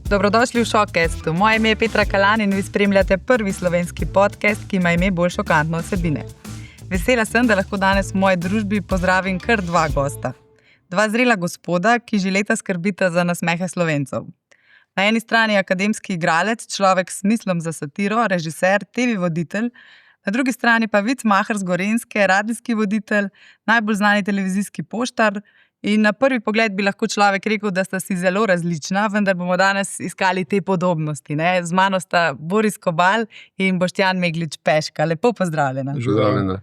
Dobrodošli v Šokcastu. Moje ime je Petra Kalan in vi spremljate prvi slovenski podcast, ki ima ime bolj šokantne vsebine. Vesela sem, da lahko danes v moji družbi pozdravim kar dva gosta. Dva zrela gospoda, ki že leta skrbita za nasmehe Slovencev. Na eni strani je akademski igralec, človek s smislom za satiro, režiser, TV voditelj, na drugi strani pa Vic Maher z Gorenjske, radijski voditelj, najbolj znani televizijski poštar. In na prvi pogled bi lahko človek rekel, da sta si zelo različna, vendar bomo danes iskali te podobnosti. Ne? Z mano sta Boris Kobal in Boštjan Meglič-Peška. Lepo pozdravljena. Pozdravljena.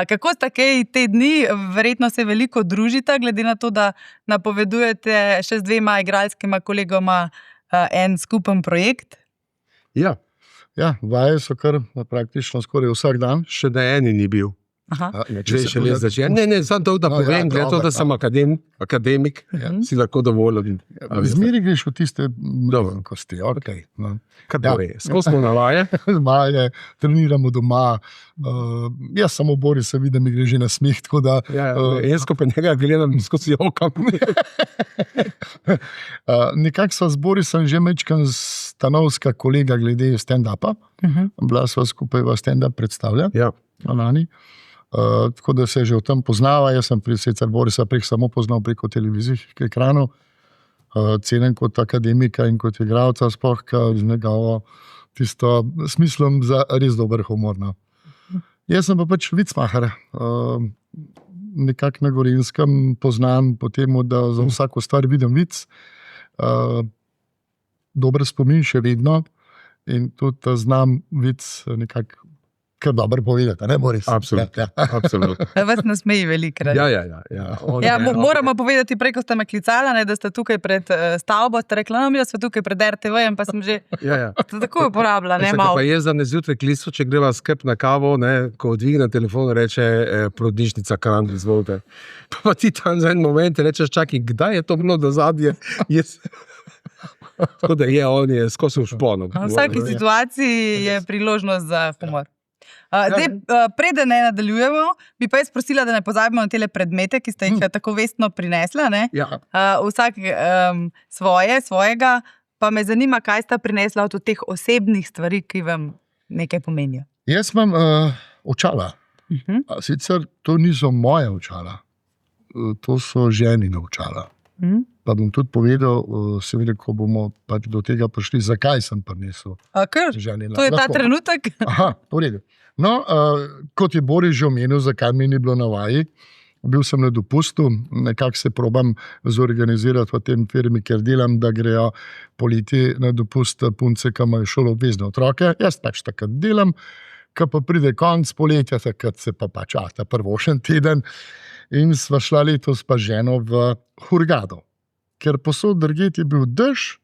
Kako sta kaj te dni? Verjetno se veliko družita, glede na to, da napovedujete še z dvema igralskima kolegoma en skupen projekt. Ja, vaje so kar praktično skoraj vsak dan. Še da eni ni bil. Če še ne začne. Ne, samo to, da povem, glede to, da sem akademik, si lahko dovoljen. Zmeri greš v tiste kosti. Okay. Skoro smo na vaje. Vaje, treniramo doma. Jaz samo Boris se vidim, mi gre že na smeh. Jaz ko pa njega gledam, skozi okam. Nekako sva z Borisom že mečkam stanovska kolega glede stand-upa. Bila sva skupaj v stand-up predstavlja. Lani. Tako da se že v tem poznava. Jaz sem sicer Borisa samo poznal preko televizijskih ekranov, cenim kot akademika in kot igralca, sploh z njegovo tisto smislom za res dober humor. Jaz sem pa pač Vic Maher, nekako na Gorenjskem poznan po tem, da za vsako stvar vidim vic, dober spomin še vedno in tudi znam vic nekako kar dobro povedati, ne Boris? Absolutno. Vas nasmeji velikrat. Moramo povedati, prej, ko ste me klicala, da ste tukaj pred stavbo, ste rekla, jaz sem tukaj pred RTV-jem, pa sem že tako uporabila, ne malo. Pa jaz danes zjutraj klicu, če greva skrb na kavo, ko odvigne telefon, reče porodnišnica Kran, izvolite. Pa ti tam za en moment rečeš, čakaj, kdaj je to bilo do zadnje? Tako da on je skozi v šponu. V vsaki situaciji je priložnost za humor. Preden ne nadaljujemo, bi pa jaz prosila, da ne pozabimo na tele predmete, ki ste jih tako vestno prinesla. Vsak svojega, pa me zanima, kaj sta prinesla od teh osebnih stvari, ki vam nekaj pomenijo. Jaz imam očala. Sicer to niso moje očala, to so ženine očala. Pa bom tudi povedal, seveda, ko bomo pač do tega prišli, zakaj sem prinesel ženine. To je ta trenutek? Aha, v redu. No, kot je Boris že omenil, zakaj mi ni bilo na vaji, bil sem na dopustu, nekako se probam zorganizirati v tem firmi, ker delam, da grejo poleti na dopust punce, ki imajo šoloobvezne otroke. Jaz pač takrat delam, ko pa pride konc poletja, takrat se pa ta prvošen teden in sva šla letos pa ženo v Hurgado. Ker posod drugje je bil dež,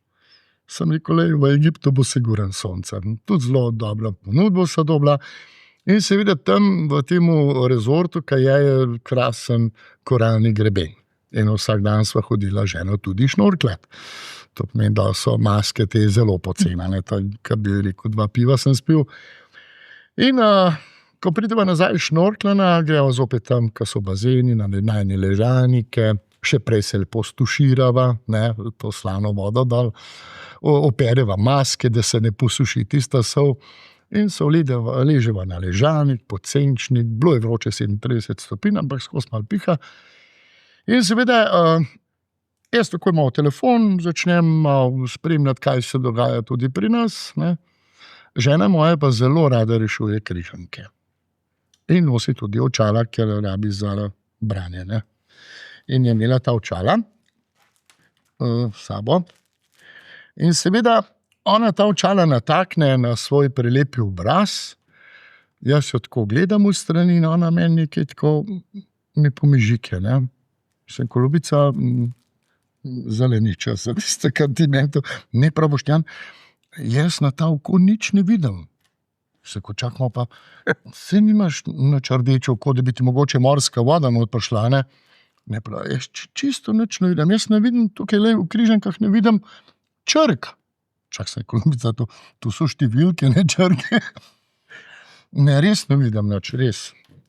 sem rekel, v Egiptu bo siguren sonce. Tudi zelo dobro ponudbo so dobila. In seveda tam v tem rezortu, ki je krasen koralni greben. In vsak dan sva hodila ženo tudi šnorklet. To pomeni, da so maske te zelo pocenane. Kaj bi rekel, 2 piva sem spil. In ko prideva nazaj šnorklena, greva zopet tam, ko so bazeni, na najne ležanike, še prej se lepo stuširava, to slano vodo dol, opereva maske, da se ne posuši tista sol. In so leževa na ležanik, podsenčnik, bilo je vroče 37 stopinj, ampak skozi malo piha. In seveda, jaz tako imam telefon, začnem spremljati, kaj se dogaja tudi pri nas. Žena moja pa zelo rada rešuje križanke. In nosi tudi očala, ker rabi za branje. In je imela ta očala sabo. In seveda, ona ta očala natakne na svoj prelepi obraz, jaz jo tako gledam v strani in ona meni nekaj tako mi pomižike. Sem Kolobica zeleniča za tiste kantimentov. Ne prav, Boštjan, jaz na ta oko nič ne vidim. Se ko čakamo pa, se nimaš nič rdeče oko, da bi ti mogoče morska voda not prišla, ne prav, jaz čisto nič ne vidim. Jaz ne vidim, tukaj v križankah ne vidim črk. Čak se Kolumbica, tu so številke, ne črke. Ne, res ne vidim nič, res.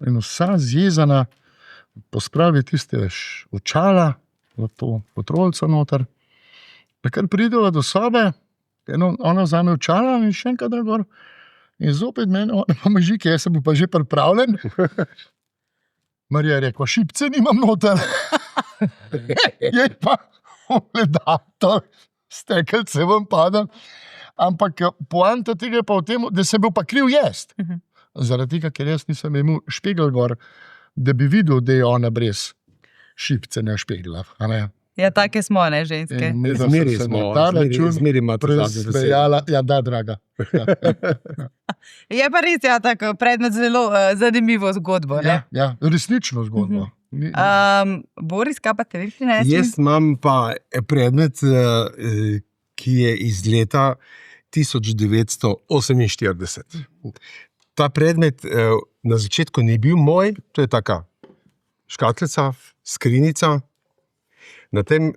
In vsa zjezana pospravi tiste očala, v to potrolca noter Kar prideva do sobe, ona vzame očala in še enkrat gor. In zopet meni, ona pa me žiki, jaz sem bil pa že pripravljen. Marija je rekla, šipce nimam noter. Je pa ogledator, stekelce vam pada. Ampak poanta tega je pa v tem, da sem bil pa kriv jest. Zaradi tega, ker jaz nisem imel špegel gor, da bi videl, da je ona brez šipce ne špegla. Ja, take smo, ne, ženske. Zmeri smo, zmeri imate zadnje besede. Ja, da, draga. Je pa res, ja, tako predmet zelo zanimivo zgodbo, ne? Ja, resnično zgodbo. Boris, kaj pa te vi prinesli? Jaz imam pa predmet, ki je iz leta 1948. Ta predmet na začetku ni bil moj, to je taka škatlica, skrinjica. Na tem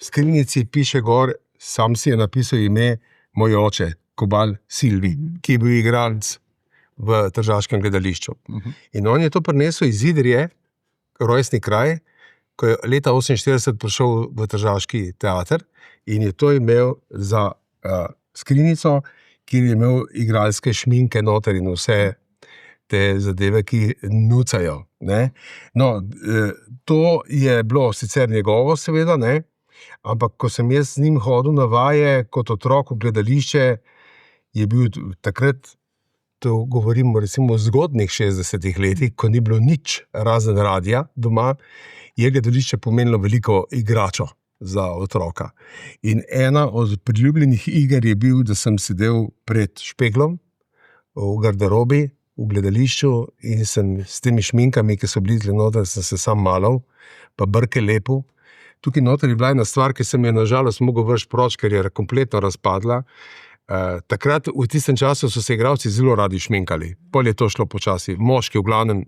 skrinjici piše gor, sam si je napisal ime moj oče, Kobal Silvi, ki je bil igralec v tržaškem gledališču. In on je to prinesel iz Idrije, rojstni kraj, ko je leta 1948 prišel v tržaški teater in je to imel za skrinjico, kjer je imel igralske šminke noter in vse te zadeve, ki nucajo. Ne? No, to je bilo sicer njegovo, seveda, ne? Ampak ko sem jaz z njim hodil na vaje kot otrok v gledališče, je bil takrat, to govorimo recimo v zgodnih 60-ih letih, ko ni bilo nič razen radija doma, je gledališče pomenilo veliko igračo za otroka. In ena od priljubljenih iger je bil, da sem sedel pred špeglom v garderobi, v gledališču in sem s temi šminkami, ki so bili noter, sem se sam malal, pa brke lepil. Tukaj noter je bila ena stvar, ki sem je nažalost mogel vrš proč, ker je kompletno razpadla. Takrat v tistem času so se igralci zelo radi šminkali. Pol je to šlo počasi. Moški v glavnem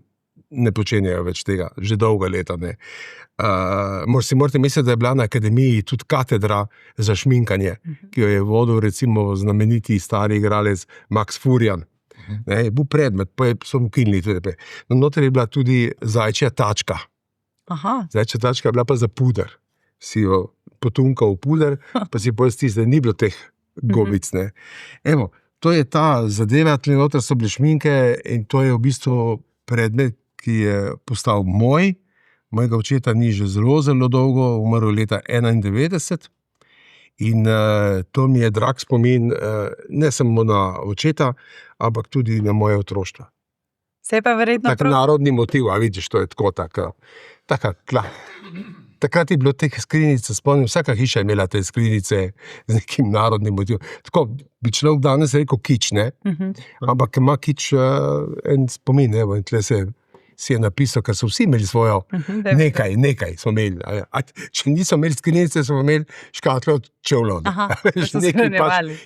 ne počenjajo več tega, že dolga leta ne. Morate misliti, da je bila na akademiji tudi katedra za šminkanje, ki jo je vodil recimo znameniti stari igralec Max Furjan. Ne, je bil predmet, pa so ukinili tudi. No, noter je bila tudi zajčja tačka. Zajčja tačka je bila pa za puder. Si jo potunkal v puder, pa si potem stisnil, da ni bilo teh gobic. Ne. Evo, to je ta zadeva, tle noter so bile šminke in to je v bistvu predmet, ki je postal moj. Mojega očeta ni že zelo, zelo dolgo, umrl leta 1991. In to mi je drag spomin ne samo na očeta, ampak tudi na moje otroštvo. Se je pa verjetno tak narodni motiv, a vidiš, to je tako taka kla. Takrat je bilo teh skrinjic, spomnim, vsaka hiša je imela te skrinjice z nekim narodnim motivom. Tako bi človek danes rekel kič, ne? Ampak ima kič en spomin, evo, in tle si je napisal, ker so vsi imeli svojo, nekaj smo imeli. Če niso imeli skrinjice, smo imeli škatle od čevljev.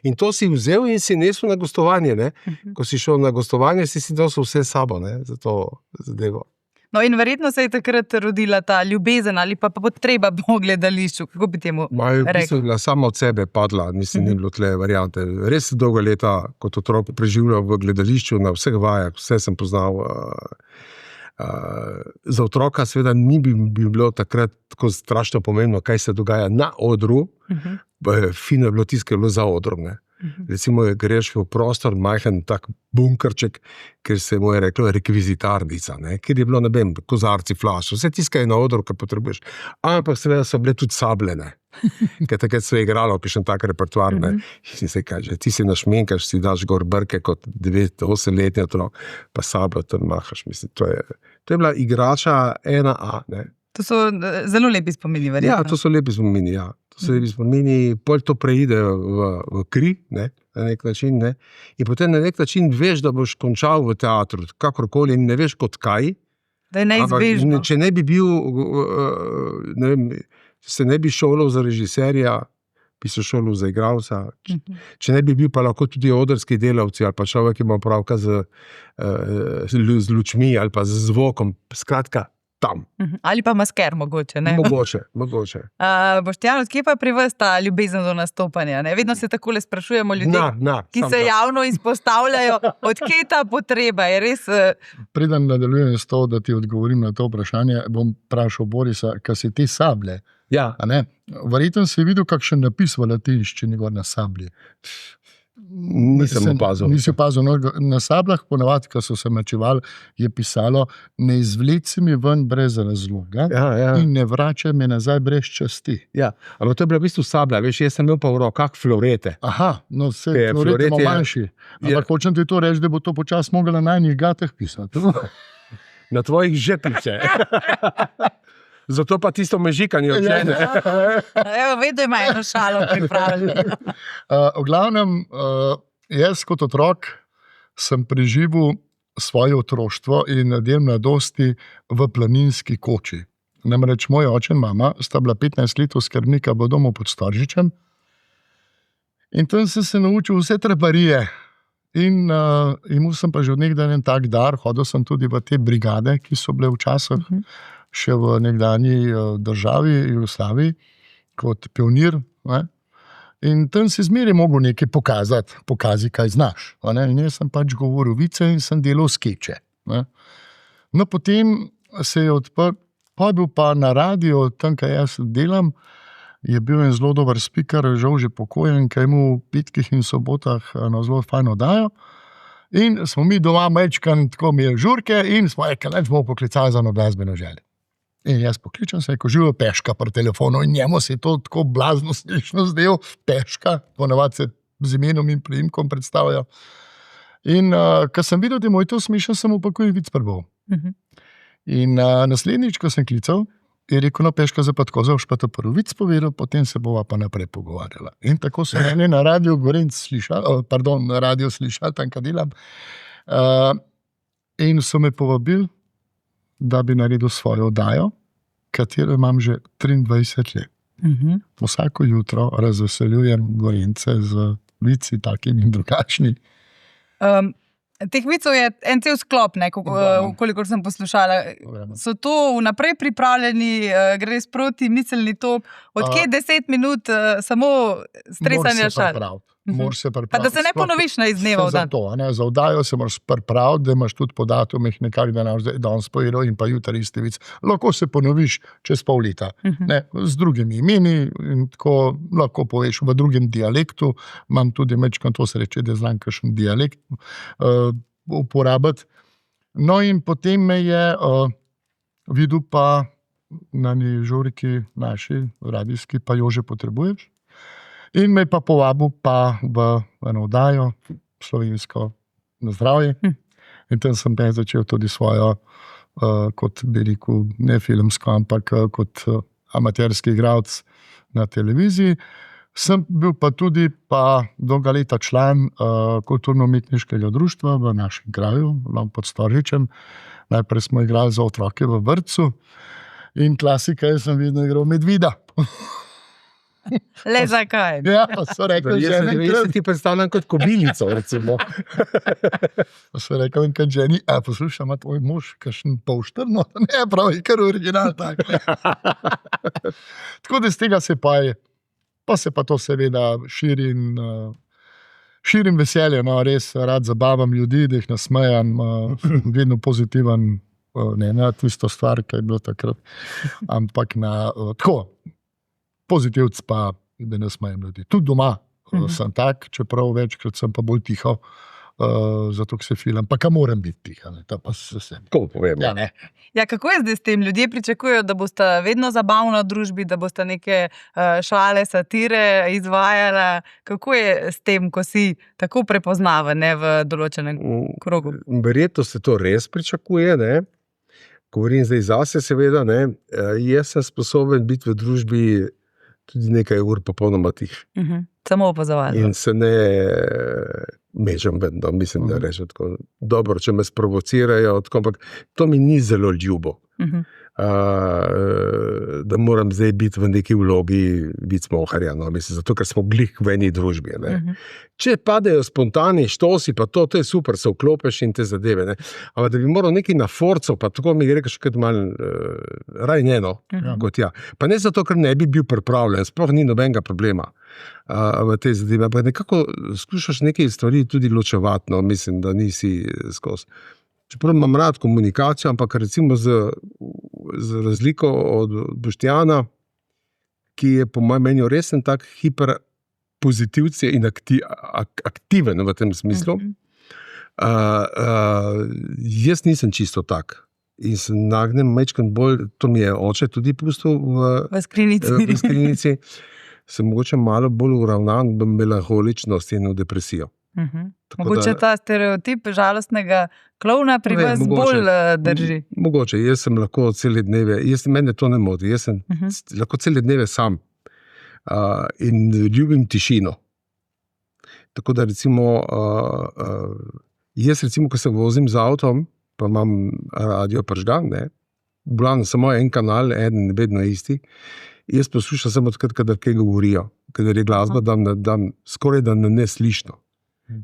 In to si vzel in si nesel na gostovanje. Ne? Ko si šel na gostovanje, si nosil vse sabo, ne? Za to zadevo. No in verjetno se je takrat rodila ta ljubezen ali pa potreba po gledališču. Kako bi temu rekel? Bila sama od sebe padla, mislim, ni bilo tle variante. Res dolga leta kot otrok preživljal v gledališču, na vseh vajah, vse sem poznal. Za otroka seveda ni bi bilo takrat tako strašno pomembno, kaj se dogaja na odru. Fino je bilo tisto, ki je bilo za odrom. Ne? Recimo, greš v prostor, majhen tak bunkerček, ker se mu je reklo rekvizitarnica, ne? Ker je bilo, ne vem, kozarci, flaš, vse tisto, kaj je na odru, kar potrebuješ. Ampak seveda so bile tudi sabljene, ker takrat se je igralo, pišem tak repertoar, ne? In se kaže, ti si našminkaš, si daš gor brke kot 9-8-letni otrok, pa sabljo tam mahaš, mislim, to je bila igrača 1A, ne? To so zelo lepi spomini, verjetno. Ja, to so lepi spomini, ja. To so lepi spomini, pol to preide v kri, ne, na nek način, ne. In potem na nek način veš, da boš končal v teatru, kakorkoli, in ne veš kot kaj. Da je neizbežno. Če ne bi bil, ne vem, se ne bi šolal za režiserja, bi se šolal za igralca. Če ne bi bil pa lahko tudi odrski delavci, ali pa človek, ki ima opravka z lučmi, ali pa z zvokom, skratka, tam. Ali pa masker, mogoče, ne? Mogoče. Boštjan, kje pa pri vas ta ljubezen do nastopanja? Ne? Vedno se takole sprašujemo ljudi, ki se javno izpostavljajo, odkje ta potreba, je res... Preden nadaljujem s to, da ti odgovorim na to vprašanje, bom vprašal Borisa, kaj si ti sablje Ja. Verjetno si videl, kakšen napis v latinščini gor na sablji. Nisem opazil. Nisi opazil. No, na sablah, ponavadi, ko so se mečevali, je pisalo: ne izvleci mi ven brez razloga in ne vračaj me nazaj brez časti. Ja, ampak to je bila v bistvu sablja. Veš, jaz sem imel pa v rokah florete. Aha, no vse florete imamo manjši. Ampak hočem ti to reči, da bo to počasi mogla na najnih gatah pisati. Na tvojih žepice. Zato pa tisto mežikanje odčene. Vedno ima eno šalo pripravljeno. V glavnem, jaz kot otrok sem preživel svoje otroštvo in del mladosti v planinski koči. Namreč moj oče in mama sta bila 15 let oskrbnika v domu pod Storžičem in tam sem se naučil vse treparije. In imel sem pa že od nekdaj en tak dar, hodil sem tudi v te brigade, ki so bile včasih še v nekdanji državi, Jugoslaviji, kot pionir. Ne? In tam si zmeraj mogel nekaj pokazati, pokazi, kaj znaš. Ne? In jaz sem pač govoril vice in sem delal skeče. Ne? No, potem se je odprl, pa je bil pa na radio, tam, kaj jaz delam, je bil en zelo dober speaker, žal že pokojen, ki je imel v petkih in sobotah zelo fajno oddajo. In smo mi doma mečkan, tako imeli žurke in smo rekli, neč bomo poklicali za eno glasbeno željo. In jaz pokličem se, ko živo Peška pri telefonu in njemu se je to tako blazno smešno zdel, Peška, ponavadi se z imenom in priimkom predstavljajo. In ko sem videl, da je moj to smešen, sem upakoj vic prbal. In naslednjič, ko sem klical, je rekel, no Peška, zdaj pa tako, zdaj boš pa to prvi vic povedal, potem se bova pa naprej pogovarjala. In tako so mene na radio slišali, tam, kad delam. In so me povabili, da bi naredil svojo oddajo, katero imam že 23 let. Vsako jutro razveseljujem Gorenjce z vici takimi in drugačni. Teh vicov je en cel sklop, kolikor sem poslušala. So to vnaprej pripravljeni, gre sproti miselni tok, odkje 10 minut samo stresanja šal? Moraš se pripraviti. Pa da se ne ponoviš na iz dneva v dan. Za oddajo se moraš pripraviti, da imaš tudi po datumih nekak, da naš danes povedal in pa jutri isti vic. Lahko se ponoviš čez pol leta. Z drugimi imeni in tako lahko poveš v drugem dialektu. Imam tudi mečkam to sreče, da znam kakšen dialekt uporabiti. No in potem me je videl pa na žurki naši radijski, pa jo že potrebuješ. In me pa povabil pa v eno oddajo slovensko na zdravje. In tam sem pa začel tudi svojo, kot bi rekel, ne filmsko, ampak kot amaterski igralec na televiziji. Sem bil pa tudi dolga leta član kulturno-umetniškega društva v našem kraju, pod Storžičem. Najprej smo igrali za otroke v vrtcu in klasika, jaz sem vedno igral Medvida. Le zakaj? Ja, pa so rekli, jaz se ti predstavljam kot kobilico, recimo. Pa so rekli, kad ženi, poslušaj, ima tvoj mož kakšen polštrno? Ne, pravi, kar original tak. Tako da z tega se pa se pa to seveda širim veselje, no, res rad zabavam ljudi, da jih nasmejam, vedno pozitiven, ne na tisto stvar, ki je bilo takrat, ampak na tako, pozitivc pa, da ne smajem ljudi. Tudi doma sem tak, čeprav večkrat sem pa bolj tiho, zato se filam, pa ka moram biti tiho. Tako povem. Ja, kako je zdaj s tem? Ljudje pričakujejo, da boste vedno zabavno v družbi, da boste neke šale, satire izvajala. Kako je s tem, ko si tako prepoznaven v določenem krogu? Verjetno se to res pričakuje, ne? Govorim zdaj zase, seveda, ne? Jaz sem sposoben biti v družbi tudi nekaj ur popolnoma tih. Samo opazovalno. In se ne mežem vedno, mislim, da rečem tako. Dobro, če me sprovocirajo, tako, ampak to mi ni zelo ljubo. Da moram zdaj biti v neki vlogi vicmoharja, no, mislim, zato, ker smo glih v eni družbi. Ne. Če padejo spontani štosi, pa to je super, se vklopeš in te zadeve. Ne. Ampak da bi moral nekaj na forco, pa tako mi rekaš, kaj malo rajnjeno, kot ja. Pa ne zato, ker ne bi bil pripravljen, sploh ni nobenega problema v te zadeve, ampak nekako skušaš nekaj stvari tudi ločevati, no, mislim, da nisi skozi. Čeprav imam rad komunikacijo, ampak recimo z razliko od Boštjana, ki je po mojem mnenju res tak hiperpozitivc in aktiven v tem smislu. Jaz nisem čisto tak. In se nagnem mečkam bolj, to mi je oče tudi pustil v skrinjici, sem mogoče malo bolj uravnan v melanholičnost in v depresijo. Mogoče ta stereotip žalostnega klovna pri vas bolj drži. Mogoče, jaz sem lahko cele dneve, mene to ne moti, jaz sem lahko cele dneve sam in ljubim tišino. Tako da recimo, ko se vozim z avtom, pa imam radio prižgan, v glavnem samo en kanal, eden vedno isti, jaz poslušam samo takrat, kadar kaj govorijo, kadar je glasba, skoraj da ne slišno.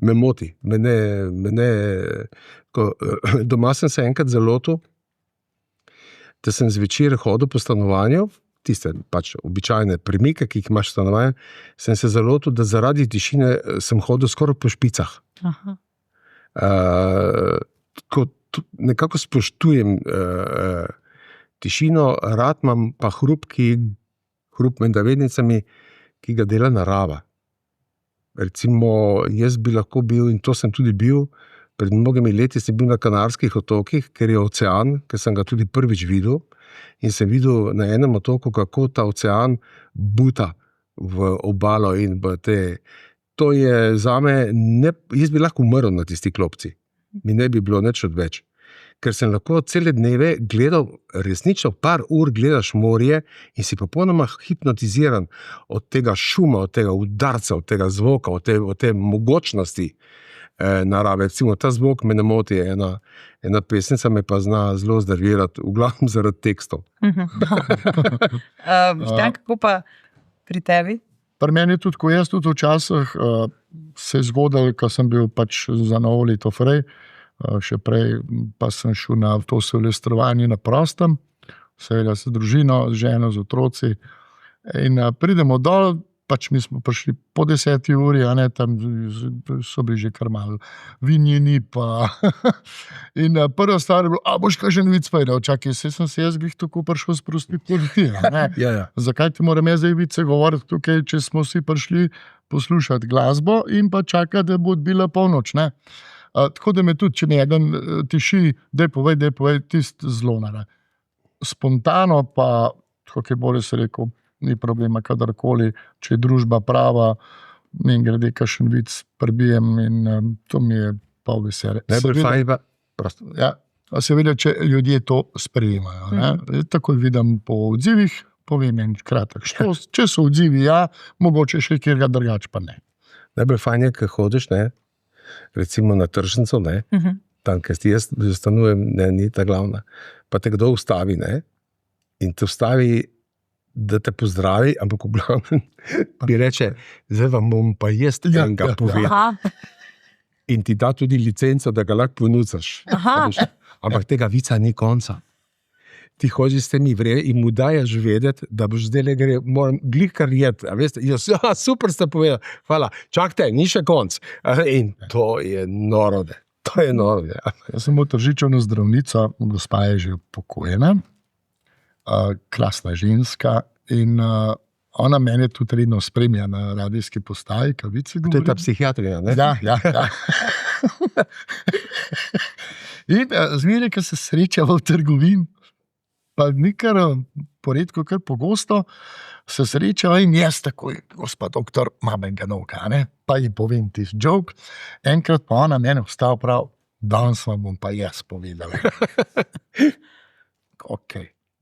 Me moti. Doma sem se enkrat zalotil, da sem zvečer hodil po stanovanju, tiste pač običajne premike, ki jih imaš v stanovanju, sem se zalotil, da zaradi tišine sem hodil skoraj po špicah. Nekako spoštujem tišino, rad imam pa hrup med navednicami, ki ga dela narava. Recimo, jaz bi lahko bil, in to sem tudi bil, pred mnogimi leti sem bil na Kanarskih otokih, ker je ocean, ker sem ga tudi prvič videl, in sem videl na enem otoku, kako ta ocean buta v obalo in v te. To je zame, jaz bi lahko umrl na tisti klopci. Mi ne bi bilo nič odveč. Ker sem lahko cele dneve gledal, resnično par ur gledaš morje in si popolnoma hipnotiziran od tega šuma, od tega udarca, od tega zvoka, od te mogočnosti narave. Recimo, ta zvok me ne moti, ena pesnica me pa zna zelo znervirati, v glavnem zaradi tekstov. Boštjan, kako pa pri tebi? Pri meni tudi, ko jaz tudi včasih se je zgodilo, ko sem bil pač za novo leto frej, še prej pa sem šel na to silvestrovanje na prostem, seveda s družino, z ženo, z otroci. In pridemo dol, pač mi smo prišli po 10 uri, tam so bili že kar malo vinjeni. In prva stvar je bilo, boš kakšen vic povedal, čakaj, sem se jaz glih tako prišel sprostiti kot ti. Zakaj ti moram jaz zdaj vice govoriti tukaj, če smo si prišli poslušati glasbo in pa čakati, da bo odbila polnoč. Tako da me tudi, če nekaj tiši, daj povej, tisti zelo nare. Spontano pa, kako je bolj se rekel, ni problema kadarkoli, če je družba prava, in grede kakšen vic prebijem in to mi je pa veselje. Najbolj fajn pa prosto. Ja, seveda, če ljudje to sprejemajo. Tako vidim po odzivih, povem en kratek. Če so odzivi, mogoče še kjerga drugače pa ne. Najbolj fajn je, ko hodiš, recimo na tržnico, tam, kjer jaz stanujem, ni ta glavna, pa te kdo ustavi, in te ustavi, da te pozdravi, ampak v glavnem bi reče, zdaj vam bom pa jaz enega povedal. In ti da tudi licenco, da ga lahko ponucaš. Ampak tega vica ni konca. Ti hođi s temi vre in mu dajaš vedeti, da boš zdaj gre, moram glih kar jeti. Super ste povedali, hvala, čakajte, ni še konc. In to je noro. Jaz sem v Tržiču na zdravnico, gospa je že pokojena, klasna ženska in ona mene tudi redno spremlja na radijski postaji, kavice govorim. To je ta psihiatrija, ne? Ja. In zmeraj, ko se srečava v trgovini, pa ni kar poredko, kar pogosto, se srečava in jaz takoj, gospod doktor, imam enega novka, pa ji povem tisti joke, enkrat pa ona mene vstal prav, danes vam bom pa jaz povedala. Ok.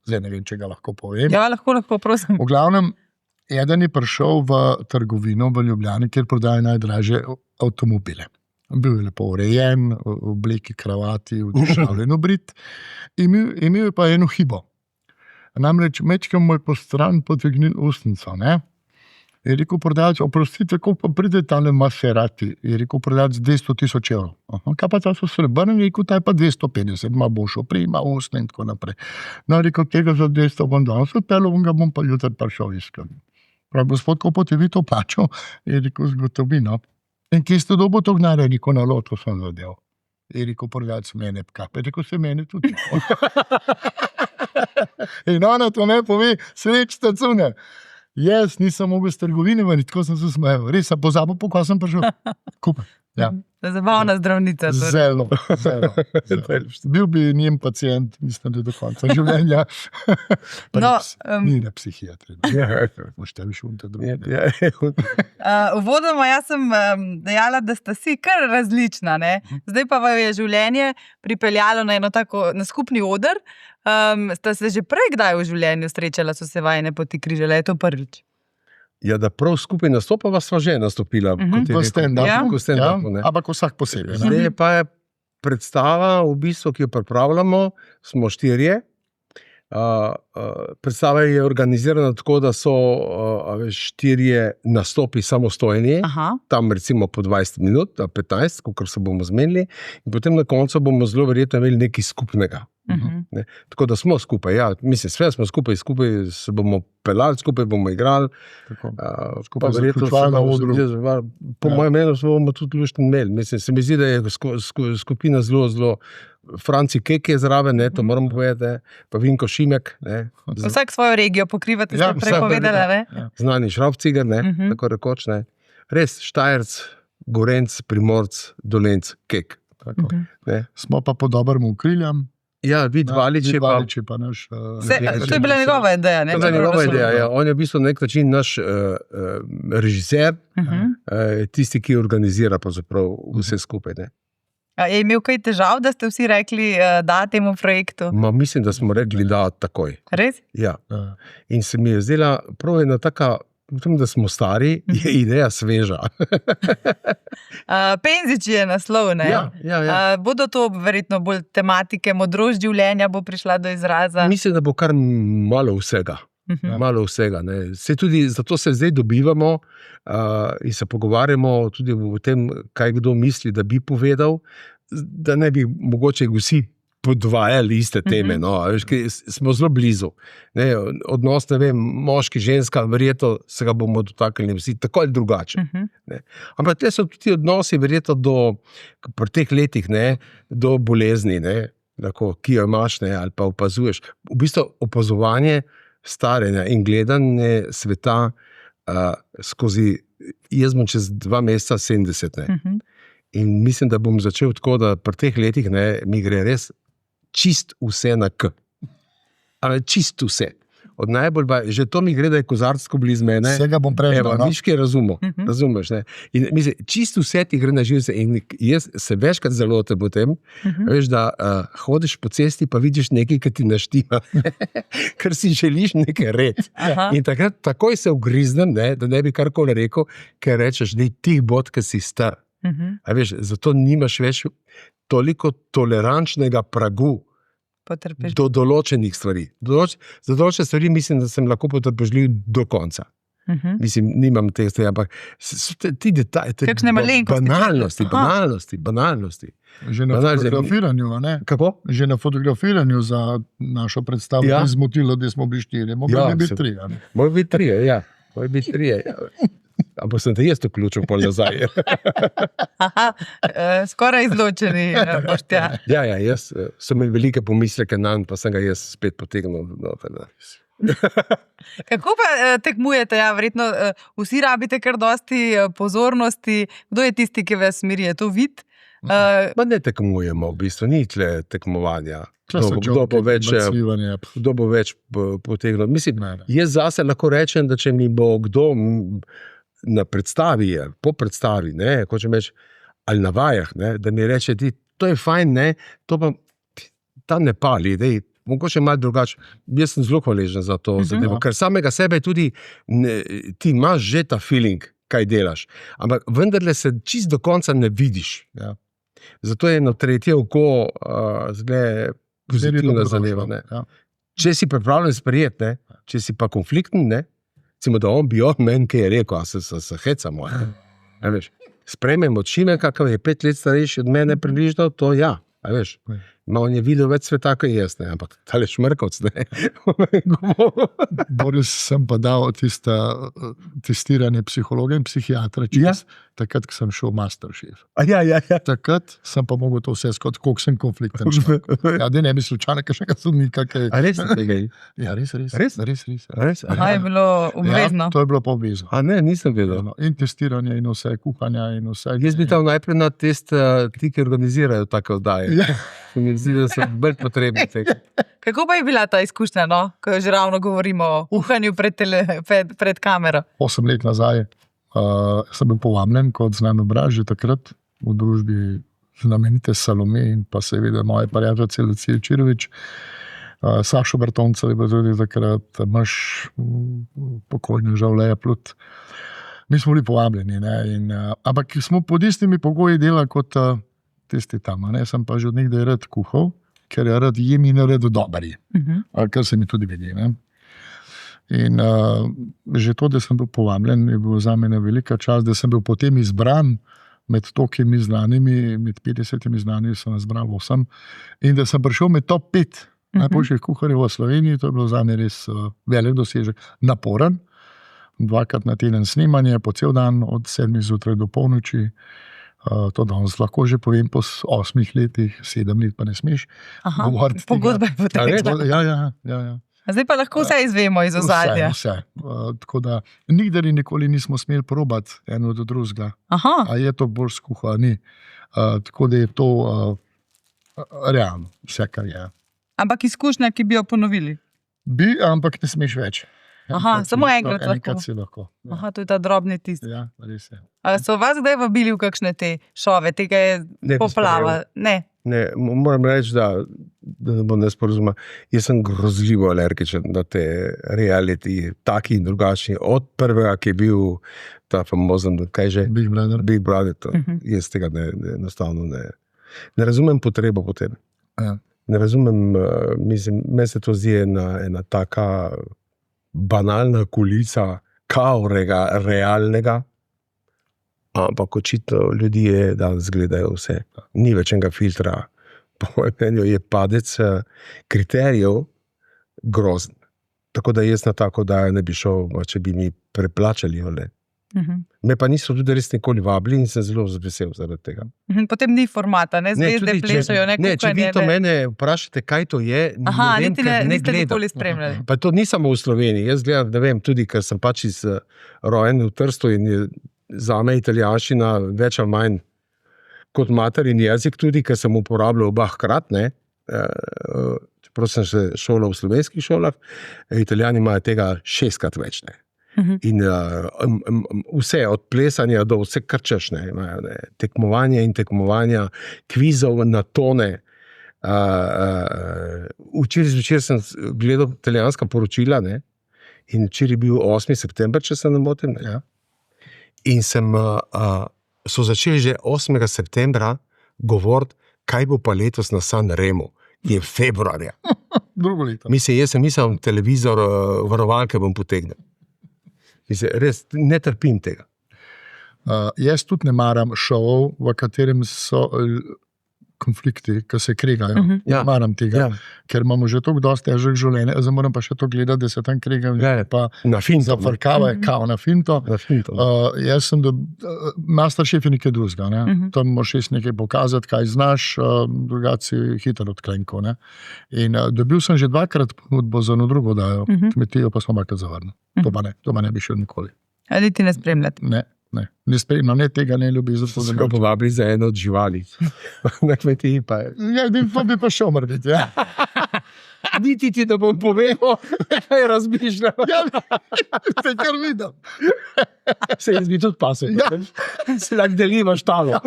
Zdaj ne vem, če ga lahko povem. Ja, lahko, prosim. V glavnem, eden je prišel v trgovino v Ljubljani, kjer prodajo najdražje avtomobile. Bil je lepo urejen, v obleki kravati, vdišavljen obrit. Imel je pa eno hibo. Namreč mečkam mu je po stran potegnil ustnico. Je rekel prodajalec, oprostite, kako pa pride tale Maserati? Je rekel prodajalec 200,000 evrov. Kaj pa ta so srebrni? Je rekel, ta je pa 250, ima boljšo opremo, ustne in tako naprej. No, je rekel, tega za 200 bom danes odpeljal, ga bom pa jutri prišel iskat. Prav, gospod, kako ti vi to plačal? Je rekel, z gotovino. In kje ste dobil to gnare? Je rekel, na loto sem zadev. Je rekel, prodajalec mene pkape. Je rekel, se mene tudi. In ona to ne pove, sreč tacune. Jaz nisem mogel s trgovine, tako sem se smejal. Res sem pozabil, ko sem prišel. Kupa. Ja. Zabavna zdravnica. Zelo. Bil bi njen pacient, mislim, da do konca življenja. Ni na psihiatri. Možete bi šel v te druge. Uvodoma jaz sem dejala, da sta si kar različna. Ne? Zdaj pa je življenje pripeljalo na eno tako, na skupni oder. Sta se že prej kdaj v življenju srečala, so se vajine poti križale, je to prvič? Ja, da prav skupaj nastopava, sva že nastopila. Ko stand-upu. Ja. Ampak vsak posebej. Zdaj pa je predstava, v bistvu, ki jo pripravljamo, smo 4. Predstava je organizirana tako, da so 4 nastopi samostojni, tam recimo po 20 minut, 15, kolikor se bomo zmenili, in potem na koncu bomo zelo verjetno imeli nekaj skupnega. Ne? Tako da smo skupaj, ja, mislim, sve smo skupaj se bomo pelali, skupaj bomo igrali. Skupaj zaključovali na odru. Po mojem mnenju bomo tudi luštno imeli. Mislim, se mi zdi, da je skupina zelo Franci Kek je zraven, ne, to moramo povedati, pa Vinko Šimek. Ne. Vsak svojo regijo pokrivate, ste prepovedali, ne? Znani Šrafciger, ne, tako rekoč, ne. Res, Štajerc, Gorenc, Primorc, Dolenc, Kek. Smo pa po dobrem ukriljem. Ja, Vid Valič je pa naš... To je bila njegova ideja, ne? To je bila njegova ideja, ja. On je v bistvu na nek način naš režiser, tisti, ki organizira pravzaprav vse skupaj, ne. Je imel kaj težav, da ste vsi rekli da temu projektu? Mislim, da smo rekli da takoj. Res? Ja. In se mi je zdela prav ena taka, v tem, da smo stari, je ideja sveža. Penzič je naslov, ne? Ja. Bodo to verjetno bolj tematike, modrost življenja bo prišla do izraza? Mislim, da bo kar malo vsega. Malo vsega. Ne. Zato se zdaj dobivamo in se pogovarjamo tudi o tem, kaj kdo misli, da bi povedal, da ne bi mogoče vsi podvajali iste teme. No. Smo zelo blizu. Ne. Odnos, ne vem, moški, ženska, verjetno se ga bomo dotaknili vsi tako ali drugače. Ne. Ampak te so tudi odnosi verjetno pri teh letih, ne, do bolezni, ne, tako, ki jo imaš, ne, ali pa opazuješ. V bistvu opazovanje staranja in gledanje sveta skozi, jaz bom čez 2 meseca 70. Ne. In mislim, da bom začel tako, da pri teh letih mi gre res čist vse na K. Ali čist vse. Od najbolj, že to mi gre, da je kozarsko blizu mene. Vsega bom prežal. Miški razumeš. Ne? In mislim, čist vse ti gre na živce. In jaz se večkrat zalotim po tem, veš, da hodiš po cesti, pa vidiš nekaj, ki ti naštima. Ker si želiš nekaj red. In takrat takoj se ugriznem, da ne bi karkoli rekel, ker rečeš, da je tih bod, ki si star. Veš, zato nimaš več toliko tolerančnega pragu do določenih stvari. Za določene stvari mislim, da sem lahko potrpežljiv do konca. Mislim, nimam teh stvari, ampak ti detajli, banalnosti. Že na fotografiranju, ne? Kako? Že na fotografiranju za našo predstavo ni zmotilo, da smo bili 4. Mogoče biti 3. Mogoče biti 3, ja. Ampak sem te jaz to ključil pol nazaj. Skoraj izločeni. Ja, jaz sem imel velike pomisleke nanj, pa sem ga jaz spet potegnil. Kako pa tekmujete? Ja, verjetno vsi rabite kar dosti pozornosti. Kdo je tisti, ki vas smiri? Je to vid? Ne tekmujemo, v bistvu, ni tle tekmovanja. Kdo bo več potegnil. Mislim, jaz zase lahko rečem, da če mi bo kdo na predstavi, po predstavi, ali na vajah, da mi reče, to je fajn, to pa ta ne pali, mogoče malo drugače. Jaz sem zelo hvaležen za to, ker samega sebe tudi ti imaš že ta feeling, kaj delaš, ampak vendarle se čist do konca ne vidiš. Ja. Zato je eno tretje oko zelo pozitivna zadeva. Če si pripravljen sprejeti, če si pa konflikten, recimo, da on bi meni, ki je rekel, a se hecamo. Sprejmem od Šimeka, ki je 5 let starejši od mene približno, to ja. On je videl več sveta, kot jaz, ampak tale šmrkovc, Boris, sem pa dal testiranje psihologa in psihiatra, takrat, ko sem šel v Masterchef. Ja. Takrat sem pa mogel to vse skozi, koliko sem konflikten. Ja, da ne bi slučajno kakšnega sodnika. A res ne tega? Ja, res. Aha, je bilo obvezno. Ja, to je bilo pa obvezno. A ne, nisem vedel. In testiranje, in vse, kuhanja in vse. Jaz bi tam najprej na test ti, ki organizirajo take oddaje. Ja. Mi zdi, da so bolj potrebni tega. Kako pa je bila ta izkušnja, no? Ko že ravno govorimo o kuhanju pred kamero? 8 let nazaj sem bil povabljen kot znan obraz že takrat v družbi znamenite Salome in pa seveda moje prijateljice Lucije Čirović. Sašo Bertoncev je bil tudi takrat, Maš pokojni žal Leja Plut. Mi smo bili povabljeni, ampak smo pod istimi pogoji delali kot tisti tam. Sem pa že od nekdaj rad kuhal, ker je rad jem in rad dobri, kar se mi tudi vidi. In že to, da sem bil povabljen, je bilo za mene velika čast, da sem bil potem izbran med tokimi znanimi, med 50 znanimi sem izbral 8 in da sem prišel med top 5 najboljših kuharjev v Sloveniji. To je bilo za me res velik dosežek, naporen, 2-krat na teden snemanje, po cel dan od 7 zjutraj do polnoči. To danes lahko že povem po 8 letih, 7 let pa ne smeš govoriti. Pogodba je potekla. Ja. Zdaj pa lahko vse izvemo iz ozadja. Vse. Tako da nikdar in nikoli nismo smeli probati eno od drugega. A je to bolj skuha, ni. Tako da je to realno, vse kar je. Ampak izkušnja, ki bi jo ponovili? Bi, ampak ne smeš več. Samo enkrat lahko. Enkrat si lahko. Ja. To je ta drobni tist. Ja, res je. So vas kdaj vabili v kakšne te šove, tega je poplava? Ne, moram reči, da ne bo nesporazuma. Jaz sem grozljivo alergičen na te reality, taki in drugačni. Od prvega, ki je bil ta famozen, kaj že? Big Brother. Jaz tega enostavno ne razumem potrebo po tem. Ja. Ne razumem, mislim, meni se to zdi ena taka banalna kulica kaorega, realnega, ampak očitno ljudje danes gledajo vse. Ni več enega filtra. Po mojem mnenju je padec kriterijev grozen. Tako da jaz na tako dajo ne bi šel, če bi mi preplačali. Me pa niso tudi res nikoli vabili in sem zelo vesel zaradi tega. Potem ni formata, ne zvezde plešajo, ne kuhanje. Če vi to mene vprašate, kaj to je, ne vem, ker ne niste nikoli spremljali. Pa to ni samo v Sloveniji. Jaz gledam, ne vem, tudi ker sem pač rojen v Trstu in je zame italijanščina več ali manj kot materin jezik tudi, ker sem uporabljal oba hkrat, čeprav sem se šolal v slovenskih šolah, Italijani imajo tega 6-krat več, In vse od plesanja do vse krčešne, tekmovanja in tekmovanja, kvizov na tone. Včeraj zvečer sem gledal italijanska poročila, in včeraj je bil 8. september, če se ne motim. In so začeli že 8. septembra govoriti, kaj bo pa letos na San Remu, ki je februarja. Drugo leto. Jaz sem mislil, televizor, varovalke bom potegnil. Res ne trpim tega. Jaz tudi ne maram šovov, v katerem so konflikti, ki se kregajo. Ne maram tega, ker imamo že toliko dosti težkih življenj. Zdaj moram pa še to gledati, da se tam kregajo, pa zafrkava je kao na finto. Jaz sem Masterchef je nekaj drugega. Tam moraš nekaj pokazati, kaj znaš, drugače hitro odklenko. In dobil sem že 2-krat ponudbo za eno drugo dajo, kmetijo pa smo makrat zavrnili. To pa ne bi šel nikoli. Ali ti ne spremljati? Ne spremljam, tega ne ljubi. So ga povabili za eno od živali. Na kmetiji pa je. Ja, pa bi pa šel mrditi. Niti ti, da bom povedal, kaj razmišljam. Se kar vidim. Se jaz bi tudi pasel. Se lahko delimo štalo.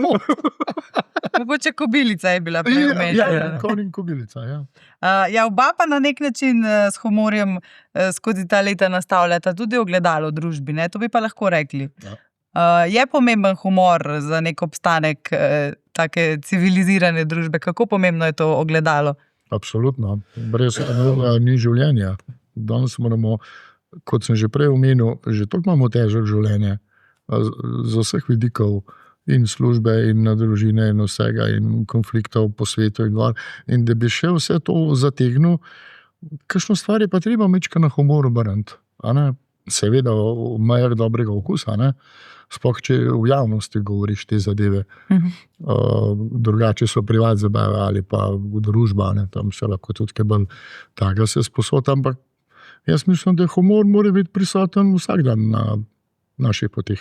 Mogoče kobilica je bila prej omenjena. Konj in kobilica, oba pa na nek način s humorjem skozi ta leta nastavljata tudi ogledalo v družbi, to bi pa lahko rekli. Je pomemben humor za nek obstanek take civilizirane družbe? Kako pomembno je to ogledalo? Absolutno. Brez humorja ni življenja. Danes moramo, kot sem že prej omenil, že toliko imamo težko življenje z vseh vidikov, in službe, in družine, in vsega, in konfliktov po svetu. In da bi še vse to zategnil, kakšno stvar je pa treba mečka na humor obrniti. seveda v mejah dobrega okusa, ne? Sploh, če v javnosti govoriš te zadeve. Drugače so privat zabave ali pa v družba, ne? Tam se lahko tudi kaj bolj takega se sposod, ampak jaz mislim, da humor mora biti prisoten vsak dan na naših poteh.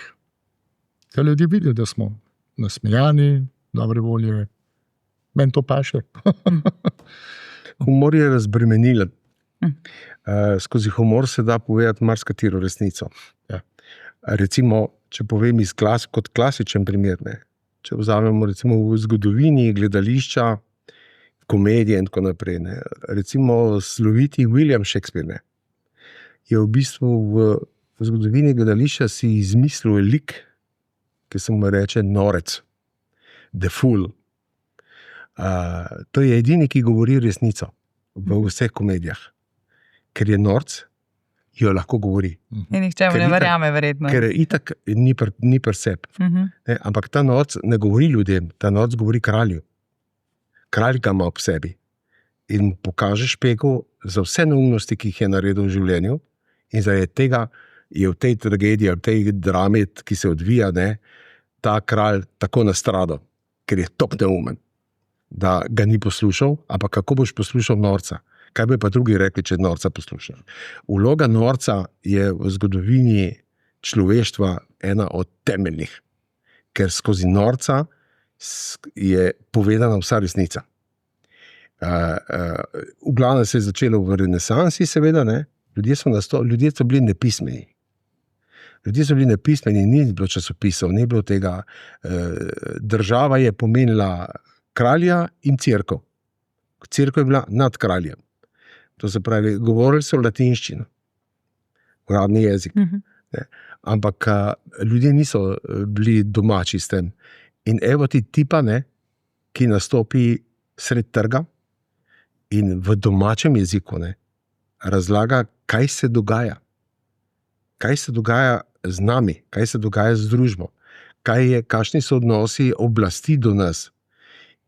Da ljudje vidijo, da smo nasmejani, dobre volje. Meni to paše. Humor je razbremenila. Skozi humor se da povedati marsikatero resnico. Ja. Recimo, če povem kot klasičen primer, ne? Če vzamemo recimo v zgodovini gledališča, komedije in tako naprej. Ne? Recimo sloviti William Shakespeare, ne? Je v bistvu v zgodovini gledališča si izmislil lik, ki se mu reče norec, the fool. To je edini, ki govori resnico v vseh komedijah. Ker je norc, jo lahko govori. In nihče mu ne verjame, verjetno. Ker itak ni pri sebi. Ampak ta norc ne govori ljudem, ta norc govori kralju. Kralj ga ima ob sebi. In mu pokaže špegu za vse neumnosti, ki jih je naredil v življenju. In zaradi tega je v tej tragediji, v tej drami, ki se odvija, ne, ta kralj tako nastradal, ker je top neumen, da ga ni poslušal, ampak kako boš poslušal norca? Kaj bi pa drugi rekli, če norca poslušaš? Vloga norca je v zgodovini človeštva ena od temeljnih, ker skozi norca je povedana vsa resnica. V glavnem se je začelo v renesansi, seveda, ne? Ljudje so bili nepismeni. Ljudje so bili nepismeni, ni bilo časopisov, ni bilo tega. Država je pomenila kralja in cerkev. Cerkev je bila nad kraljem. To se pravi, govorili so latinščino, uradni jezik. Ampak ljudje niso bili domači s tem. In evo ti tipa, ne, ki nastopi sred trga in v domačem jeziku, ne, razlaga, kaj se dogaja. Kaj se dogaja z nami, kaj se dogaja z družbo, kakšni so odnosi oblasti do nas.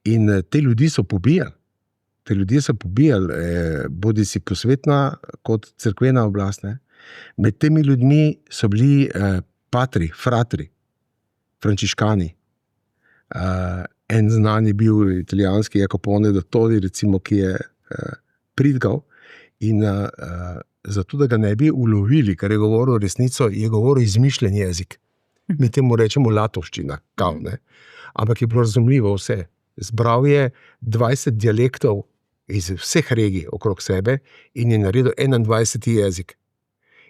In te ljudi so pobijali. Te ljudje so pobijali, bodi si posvetna kot cerkvena oblast. Ne. Med temi ljudmi so bili patri, fratri, frančiškani. En znan je bil italijanski Jacopone da Todi, recimo, ki je pridgal in zato, da ga ne bi ulovili, ker je govoril resnico, je govoril izmišljen jezik. Mi temu rečemo latovščina, kao, ne. Ampak je bilo razumljivo vse. Zbral je 20 dialektov iz vseh regij okrog sebe in je naredil 21. jezik.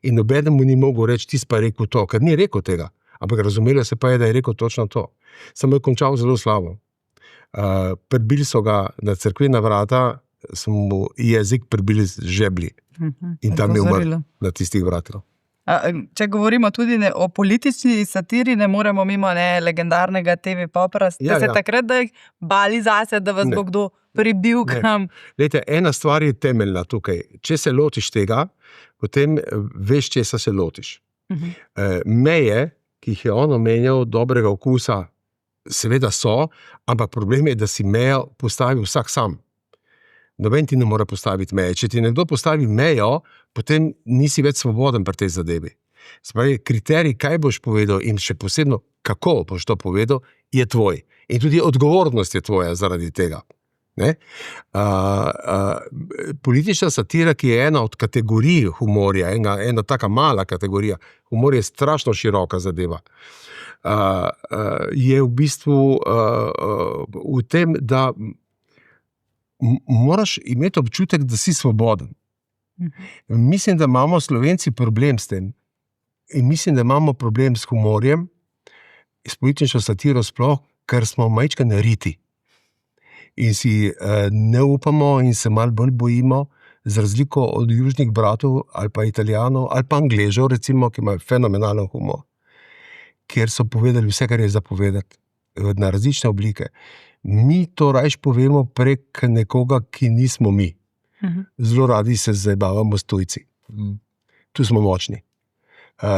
In nobeden mu ni mogel reči, ti si pa rekel to, ker ni rekel tega. Ampak razumelo se pa je, da je rekel točno to. Samo je končal zelo slabo. Prebili so ga na cerkvena vrata, so mu jezik prebili z žeblji. In tam je umrl na tistih vratih. Če govorimo tudi o politični satiri, ne moremo mimo legendarnega TV Popra. Ste se takrat, da jih bali zase, da vas bo kdo pribil kam? Lejte, ena stvar je temeljna tukaj. Če se lotiš tega, potem veš, česa se lotiš. Meje, ki jih je on omenjal, dobrega okusa, seveda so, ampak problem je, da si mejo postavi vsak sam. Noben ti ne more postaviti meje. Če ti nekdo postavi mejo, potem nisi več svoboden pri tej zadevi. Spravi, kriterij, kaj boš povedal in še posebno, kako boš to povedal, je tvoj. In tudi odgovornost je tvoja zaradi tega. Ne? Politična satira, ki je ena od kategorij humorja, ena taka mala kategorija, humor je strašno široka zadeva, je v bistvu v tem, da moraš imeti občutek, da si svoboden. Mislim, da imamo Slovenci problem s tem. In mislim, da imamo problem s humorjem, s politično satiro sploh, ker smo majčkeno riti. In si ne upamo in se malo bolj bojimo, z razliko od južnih bratov ali pa Italijanov ali pa Angležev, recimo, ki imajo fenomenalen humor, kjer so povedali vse, kar je zapovedati, na različne oblike. Mi to rajš povemo prek nekoga, ki nismo mi. Zelo radi se zabavamo s tujci. Tu smo močni.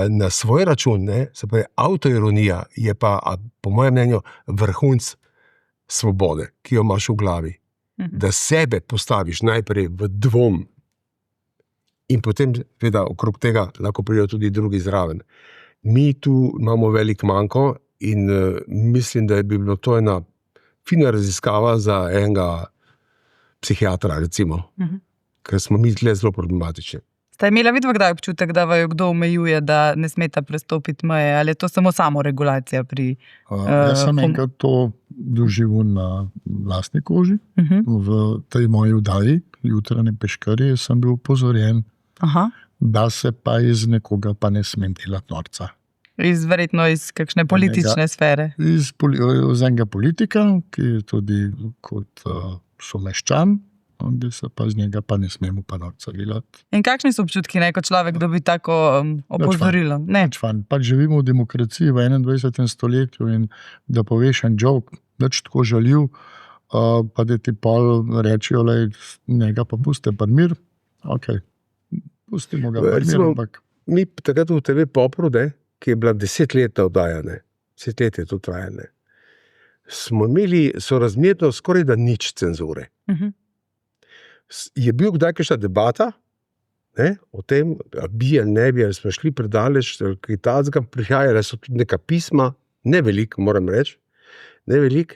Na svoj račun, ne, se pravi, avtoironija je pa, po mojem mnenju, vrhunc svobode, ki jo imaš v glavi. Da sebe postaviš najprej v dvom In potem, seveda, okrog tega lahko pridejo tudi drugi zraven. Mi tu imamo velik manko in mislim, da bi bilo to ena fina raziskava za enega psihiatra, recimo, ker smo mi tle zelo problematični. Ste imeli vidva kdaj občutek, da vaju kdo omejuje, da ne smeta prestopiti meje, ali je to samo samoregulacija pri... Jaz sem enkrat to doživel na lastni koži, v tej moji vdaji, Jutranje peškarje, sem bil upozorjen, da se pa iz nekoga pa ne smem delati norca. Verjetno iz kakšne politične sfere. Iz enega politika, ki je tudi kot someščan, da se pa z njega pa ne smemo pa norca delati. In kakšni so občutki, ko človek dobi tako opozorilo? Pač živimo v demokraciji v 21. stoletju in da poveš en joke, nič tako žaljiv, pa da ti pol rečijo, njega pa puste pa mir, pustimo ga pa mir, ampak... Mi takrat v TV Popru, ki je bila 10 let oddajane, 10 let je to trajane, smo imeli sorazmerno skoraj da nič cenzure. Je bil kdaj kakšna debata o tem, bi ali ne bi, ali smo šli predaleč, kaj tacga, prihajale so tudi neka pisma, ne veliko, moram reči, ne veliko,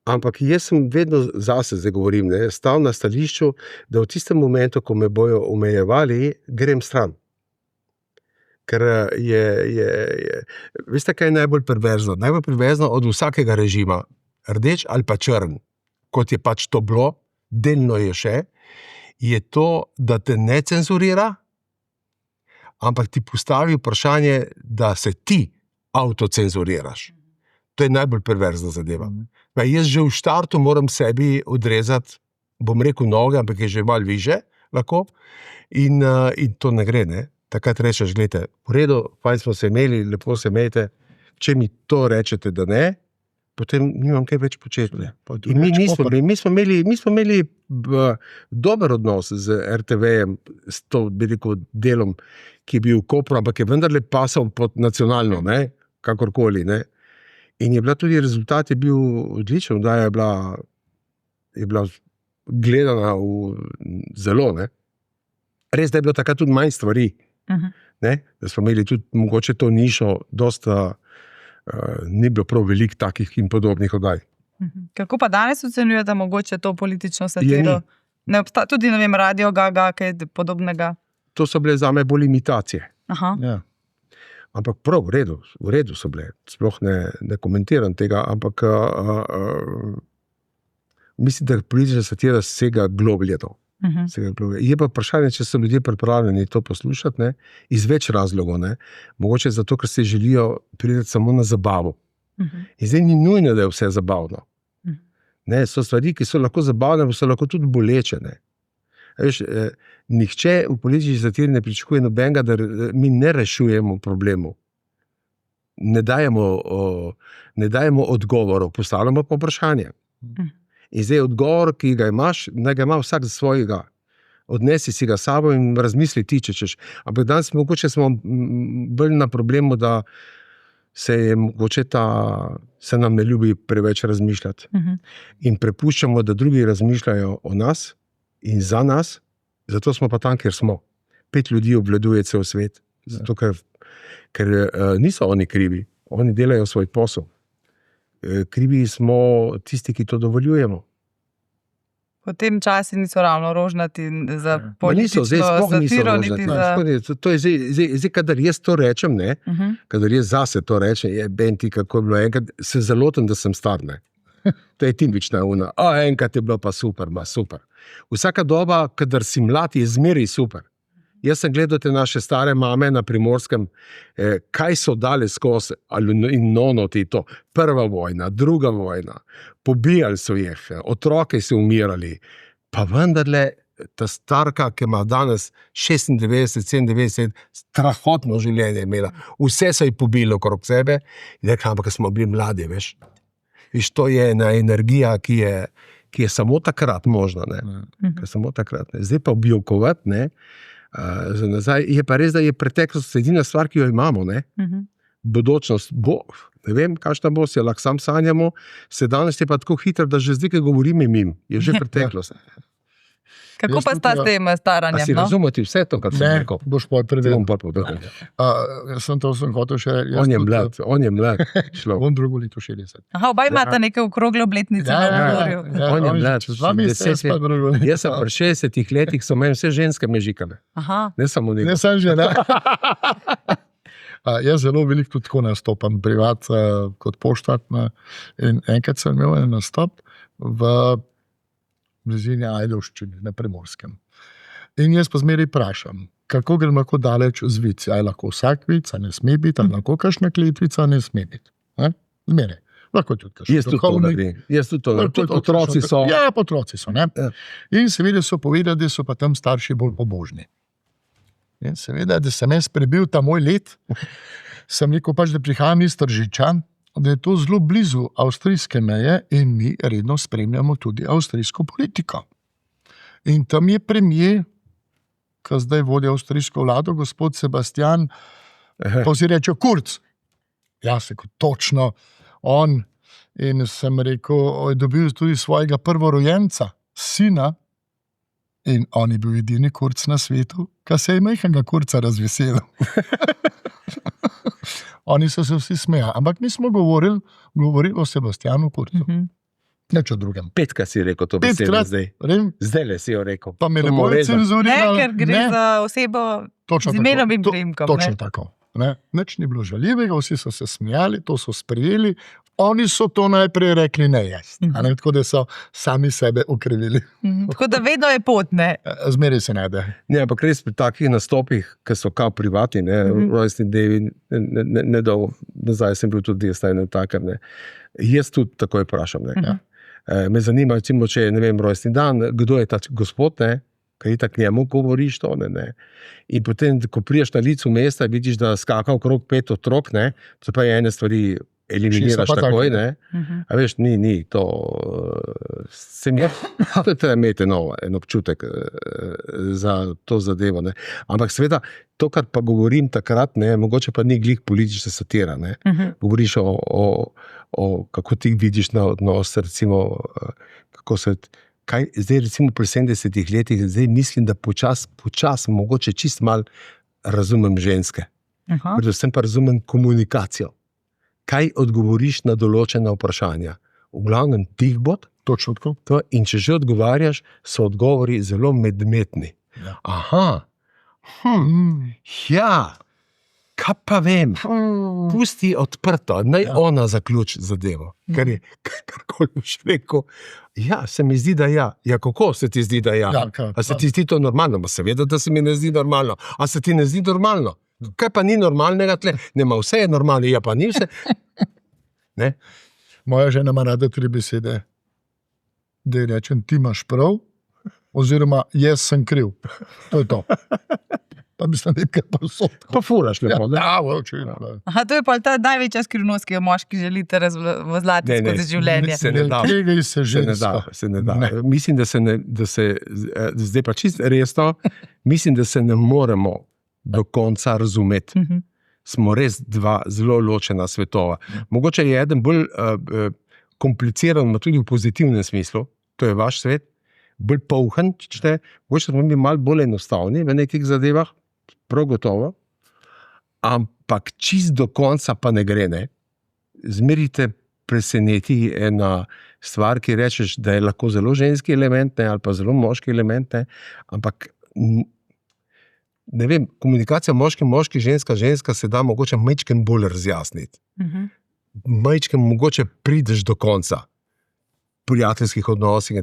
ampak jaz sem vedno zase, zdaj govorim, stal na stališču, da v tistem momentu, ko me bojo omejevali, grem stran. Ker veste, kaj je najbolj perverzno? Najbolj perverzno od vsakega režima, rdeč ali pa črn, kot je pač to bilo, delno je še, je to, da te ne cenzurira, ampak ti postavi vprašanje, da se ti avtocenzuriraš. To je najbolj perverzna zadeva. Jaz že v štartu moram sebi odrezati, bom rekel noge, ampak je že malo više, lahko, in to ne gre, ne. Takrat rečeš, gledajte, v redu, fajn smo se imeli, lepo se imejte, če mi to rečete, da ne, potem nimam kaj več početi. In mi smo imeli dober odnos z RTV-jem, s to delom, ki je bil v Kopru, ampak je vendarle pasal pod nacionalno, ne, kakorkoli, ne. In je bila tudi rezultat je bil odličen, da je bila gledana zelo, ne. Res, da je bilo takrat tudi manj stvari, ne, da smo imeli tudi mogoče to nišo, dosta ni bilo prav veliko takih in podobnih oddaj. Kako pa danes ocenjujete mogoče to politično satiro? Ne obstaja tudi, ne vem, Radio Gaga, kaj podobnega? To so bile zame bolj imitacije. Ja. Ampak prav, v redu so bile. Sploh ne komentiram tega, ampak mislim, da politična satira sega globlje to. Je pa vprašanje, če so ljudje pripravljeni to poslušati, ne, iz več razlogov, ne. Mogoče zato, ker se želijo priti samo na zabavo. In zdaj ni nujno, da je vse zabavno. Ne, so stvari, ki so lahko zabavne, pa so lahko tudi boleče, ne. Veš, nihče v politični satiri ne pričakuje nobenega, da mi ne rešujemo problemov. Ne dajemo odgovorov, postavljamo pa vprašanje. In zdaj odgovor, ki ga imaš, naj ga ima vsak za svojega. Odnesi si ga s sabo in razmisli ti, če češ. Ampak danes mogoče smo bolj na problemu, da se nam ne ljubi preveč razmišljati. In prepuščamo, da drugi razmišljajo o nas in za nas, zato smo pa tam, kjer smo. 5 ljudi obvladuje cel svet. Zato, ker niso oni krivi. Oni delajo svoj posel. Krivi smo tisti, ki to dovoljujemo. Potem časi niso ravno rožnati za politično satiro, niti za... To je zdaj, kadar jaz to rečem, ne, kadar jaz zase to rečem, benti, kako je bilo enkrat, se zalotim, da sem star, ne. To je tipična una. Enkrat je bilo pa super, super. Vsaka doba, kadar si mlad, je zmeraj super. Jaz sem gledal te naše stare mame na Primorskem, kaj so dali skozi, in nonoti to. Prva vojna, druga vojna, pobijali so jih, otroke so umirali. Pa vendarle, ta starka, ki ima danes 96, 97, strahotno življenje imela. Vse so jih pobili okrog sebe in rekla, ampak smo bili mladi, veš. Viš, to je ena energija, ki je samo takrat možna, ne. Samo takrat, ne. Zdaj pa objokovat, ne. Za nazaj, je pa res, da je preteklost edina stvar, ki jo imamo, ne? Bodočnost bo, ne vem, kakšna bo, se lahko sam sanjamo, se danes je pa tako hitro, da že zdaj, ko govorim, je že preteklost. Kako pa sta s tem staranjem? A si razumeti vse to, kar sem rekel? Boš pa prevedel. Sem hotel še reči. On je mlad. On drugo leto 60. Aha, oba imata neke okrogle obletnice. On je mlad. Jaz sem pri 60 letih, so meni vse ženske mežikane. Ne samo nekaj. Ne sem žena. Jaz zelo veliko tudi tako nastopam privat kot poštar. In enkrat sem imel en nastop v blizini Ajdovščine na Primorskem. In jaz pa zmeraj vprašam, kako grem lahko daleč z vici. A je lahko vsak vic, a ne sme biti, a lahko kakšna kletvica ne sme biti. Zmeraj. Lahko tudi kakšna. Jaz tudi to. Tudi otroci so. Ja, otroci so. Ne? Ja. In seveda so povedali, da so pa tam starši bolj pobožni. In seveda, da sem jaz prebil ta moj let, sem rekel pač, da prihajam iz Tržiča, da je to zelo blizu avstrijske meje in mi redno spremljamo tudi avstrijsko politiko. In tam je premier, ki zdaj vodi avstrijsko vlado, gospod Sebastian, pa vsi rečejo Kurz. Ja, se kot točno on. In sem rekel, je dobil tudi svojega prvorojenca, sina, in on je bil edini Kurz na svetu, ki se je majhnega Kurza razveselil. Oni so se vsi smejali, ampak mi smo govorili o Sebastianu Kurzu. Neč o drugem. 5 si rekel to besedo zdaj. Zdaj si jo rekel. Pa me ne bo cenzurirali. Ne, ker gre za osebo z imenom in priimkom. Točno tako. Nič ni bilo žaljivega, vsi so se smejali, to so sprejeli. Oni so to najprej rekli ne jesti. Tako da so sami sebe okrivili. Tako da vedno je pot, ne? Zmeraj se najde. Ne, ampak res pri takih nastopih, ki so kao privati, rojstni dnevi, nedolgo nazaj sem bil tudi jaz na takem, jaz tudi takoj vprašam. Me zanima, recimo, če je, ne vem, rojstni dan, kdo je ta gospod, kaj je tak njemu govoriš to, In potem, ko priješ na licu mesta, vidiš, da skaka okrog 5 otrok, to pa je ene stvari eliminiraš takoj, A veš, ni, to sem jaz, to je treba imeti en občutek za to zadevo, Ampak seveda, to, kar pa govorim takrat, mogoče pa ni glih politična satira, Govoriš o kako ti vidiš na odnos, recimo, kako se, zdaj recimo pri 70 letih, zdaj mislim, da počas mogoče čist malo razumem ženske. Predvsem pa razumem komunikacijo. Kaj odgovoriš na določena vprašanja? V glavnem tih bod. Točno tako. In če že odgovarjaš, so odgovori zelo medmetni. Ja. Aha. Ja. Kaj pa vem? Pusti odprto, naj ona zaključi zadevo. Kar je, karkoli boš rekel. Ja, se mi zdi, da ja. Ja, kako se ti zdi, da ja? A se ti zdi to normalno? Seveda, da se mi ne zdi normalno. A se ti ne zdi normalno? Kaj pa ni normalnega tle? Nema, vse je normalno, ja pa ni vse. Ne? Moja žena ima rada 3 besede. Da rečem, ti imaš prav, oziroma jaz sem kriv. To je to. Pa mislim, nekaj posod. Pa furaš lepo, ne? Ja, očino. Aha, to je pa ta največja skrivnost, ki jo moški želite razvozlati skozi življenje. Se ne da. Se ne da. Mislim, da se zdaj pa čist resno, mislim, da se ne moremo do konca razumeti. Smo res 2 zelo ločena svetova. Mogoče je eden bolj kompliciran, tudi v pozitivnem smislu, to je vaš svet, bolj polhen, mogoče smo mi malo bolj enostavni v nekih zadevah, prav gotovo, ampak čist do konca pa ne gre, Zmerite preseneti ena stvar, ki rečeš, da je lahko zelo ženski element, ali pa zelo moški element, ampak ne vem, komunikacija moški, ženska se da mogoče majčken bolj razjasniti. Majčken mogoče prideš do konca prijateljskih odnosih.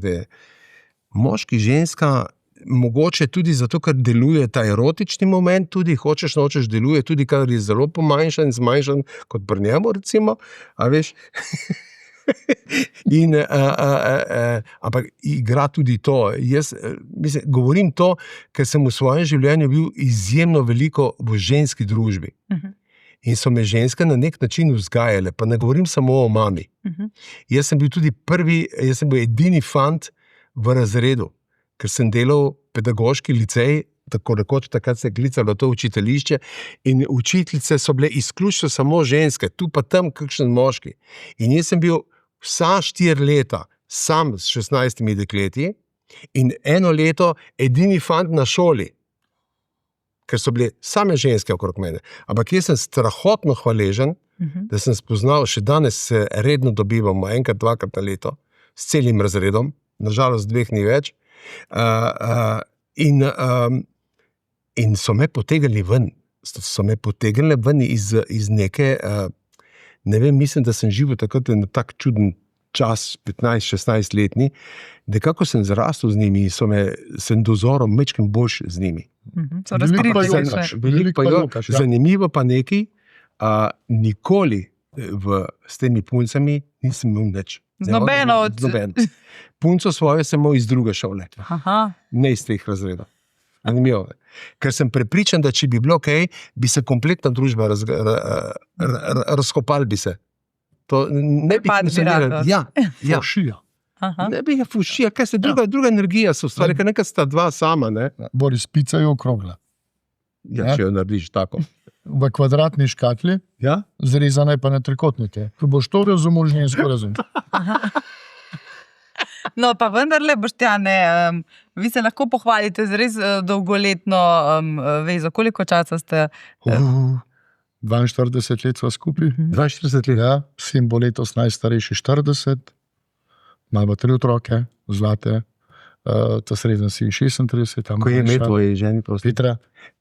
Moški, ženska, mogoče tudi zato, ker deluje ta erotični moment, tudi hočeš, nočeš, deluje tudi, kar je zelo pomanjšan, zmanjšan kot pri njemu, recimo, a veš. Ampak igra tudi to. Jaz govorim to, ker sem v svojem življenju bil izjemno veliko v ženski družbi. In so me ženske na nek način vzgajale, pa ne govorim samo o mami. Jaz sem bil edini fant v razredu, ker sem delal pedagoški licej, tako rekoč, takrat se je klicalo to učiteljišče, in učiteljice so bile izključno samo ženske, tu pa tam kakšen moški. In jaz sem bil vsa 4 leta sam s 16 dekleti, In eno leto edini fant na šoli, ker so bile same ženske okrog mene. Ampak jaz sem strahotno hvaležen, da sem spoznal, še danes se redno dobivamo enkrat, dvakrat na leto, s celim razredom, nažalost 2 ni več, in so me potegnili ven. So me potegnili ven iz neke, ne vem, mislim, da sem živel takrat na tak čuden čas, 15-16 letni, da kako sem zrastel z njimi in sem dozorom mečkem boljši z njimi. So razkrili. Zanimivo pa nekaj, nikoli s temi puncami nisem imel nič. Z nobeno od... Punco svojo sem imel iz druge šole. Ne iz teh razredov. Zanimivo. Ker sem prepričan, da če bi bilo kaj, bi se kompletna družba razkopali bi se. To ne bi funkcioniralo. Ja. Fušija. Ne bi je fušija, kaj se druga energija so stvari, ker nekaj sta dva sama, ne? Boris, pica je okrogla. Ja, če jo narediš tako. V kvadratni škatli, zrezana je pa na trikotnike. Ko boš to razumel, žensko razum. No, pa vendarle, Boštjane, vi se lahko pohvalite z res dolgoletno vezo. Koliko časa ste... 42 let sva skupaj. 42 let? Ja, sin bo letos najstarejši 40, ima 3 otroke, zlate, ta srednji sin 36. Ko je ime tvoje ženi, prosim?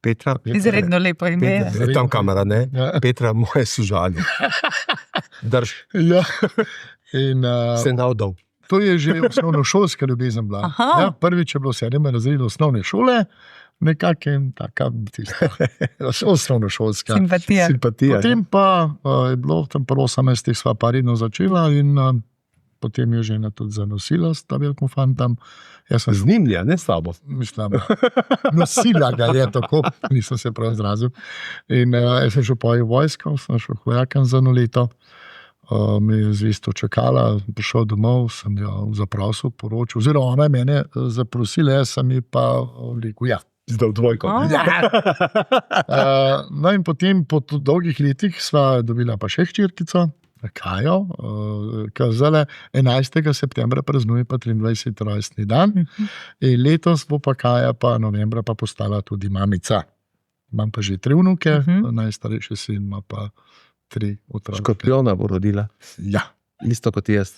Petra. Izredno lepo ime. Tam kamera, ne? Petra, moje sužalje. Drž. Ja. In, se navdal. To je že osnovnošolska ljubezen bila. Ja, prvič je bilo 7 razredov osnovne šole, nekak in taka osnovnošolska. Simpatija. Potem pa je bilo, tam prvo 18 sva paridno začela in potem je žena tudi zanosila s ta velikom fantom. Z njim, ne s tabo? Mislim, nosila ga je tako, nisem se prav izrazil. In jaz sem šel po vojsko, sem šel vojakom za 1 leto. Me je zvesto čakala, prišel domov, sem jo zaprosil, poročil, oziroma ona je mene zaprosila, jaz sem ji pa rekel, ja. Zdaj v dvojko. No in potem po dolgih letih sva dobila pa še hčerkico, Kajo, ki zdaj 11. septembra praznuje pa 23. rojstni dan. In letos bo pa Kaja pa novembra pa postala tudi mamica. Imam pa že 3 vnuke, najstarejši sin ima pa 3 otroke. Škorpiona bo rodila. Ja. Isto kot jaz.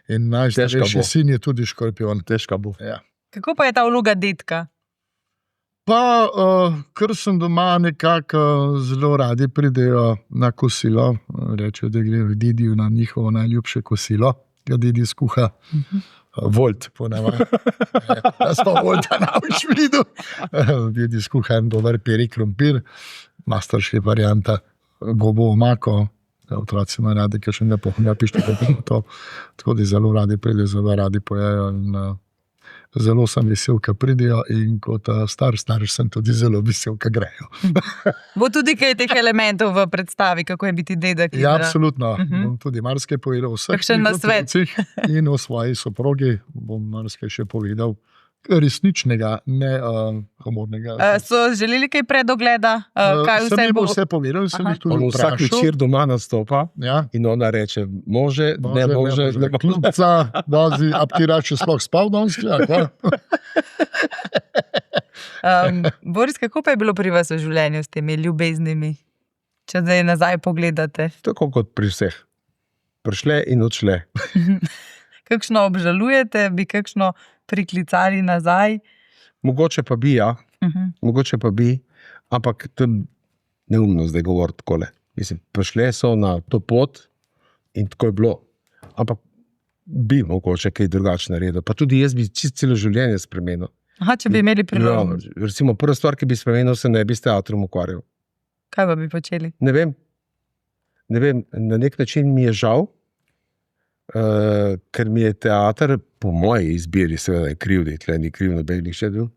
In najstarejši sin je tudi škorpion. Težka bo. Ja. Kako pa je ta vloga detka? Pa, ker sem doma nekako zelo radi pridejo na kosilo, rečejo, da gre v Didiju na njihovo najljubše kosilo, ga Didi skuha. Volt. Ponavadi. Jaz pa Volta nauč videl. Didi skuha en dober peri krompir, masterchef varianta. Gobo omako, otroci imajo radi, ker še ne pohanja pište, tako da zelo radi pridejo, zelo radi pojejo in zelo sem vesel, ko pridejo in kot starš sem tudi zelo vesel, ko grejo. Bo tudi kaj teh elementov v predstavi, kako je biti dedek? Ja, absolutno. Bom tudi marsikaj povedal o vseh otrocih in o svoji soprogi bom marsikaj še povedal. Resničnega, ne humornega. So želeli kaj predogleda? Sem jim vse povedal, sem jih tudi vprašal. Vsak večer doma nastopa in ona reče, može, ne može. Kljubca, dozi, a ti rače sploh spal danes? Boris, kako pa je bilo pri vas v življenju s temi ljubeznimi? Če zdaj nazaj pogledate. Tako kot pri vseh. Prišle in odšle. Kakšno obžalujete, bi kakšno priklicali nazaj? Mogoče pa bi, ja. Mogoče pa bi, ampak to je neumno zdaj govoriti takole. Mislim, prišle so na to pot in tako je bilo. Ampak bi mogoče kaj drugače naredil. Pa tudi jaz bi celo življenje spremenil. Če bi imeli priložnost. Recimo, prva stvar, ki bi spremenil, se ne bi s teatrom ukvarjal. Kaj pa bi počeli? Ne vem, na nek način mi je žal, ker mi je teater, po moji izbiri, seveda je krivdi, tle ni kriv nobenih še drug,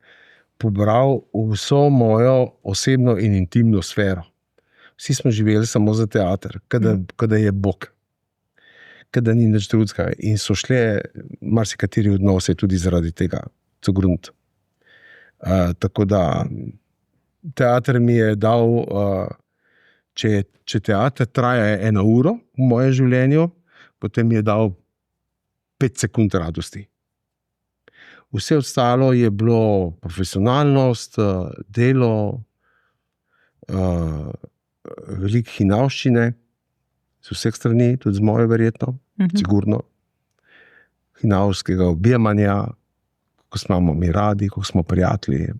pobral vso mojo osebno in intimno sfero. Vsi smo živeli samo za teater, kada je Bog, kada ni nič drugega. In so šle marsikateri odnose tudi zaradi tega, co grunt. Tako da, teater mi je dal, če teater traja 1 uro v mojem življenju, potem mi je dal 5 sekund radosti. Vse ostalo je bilo profesionalnost, delo, veliko hinavščine, z vseh strani, tudi z moje verjetno, sigurno. Hinavskega objemanja, kako smo mi radi, kako smo prijatelji.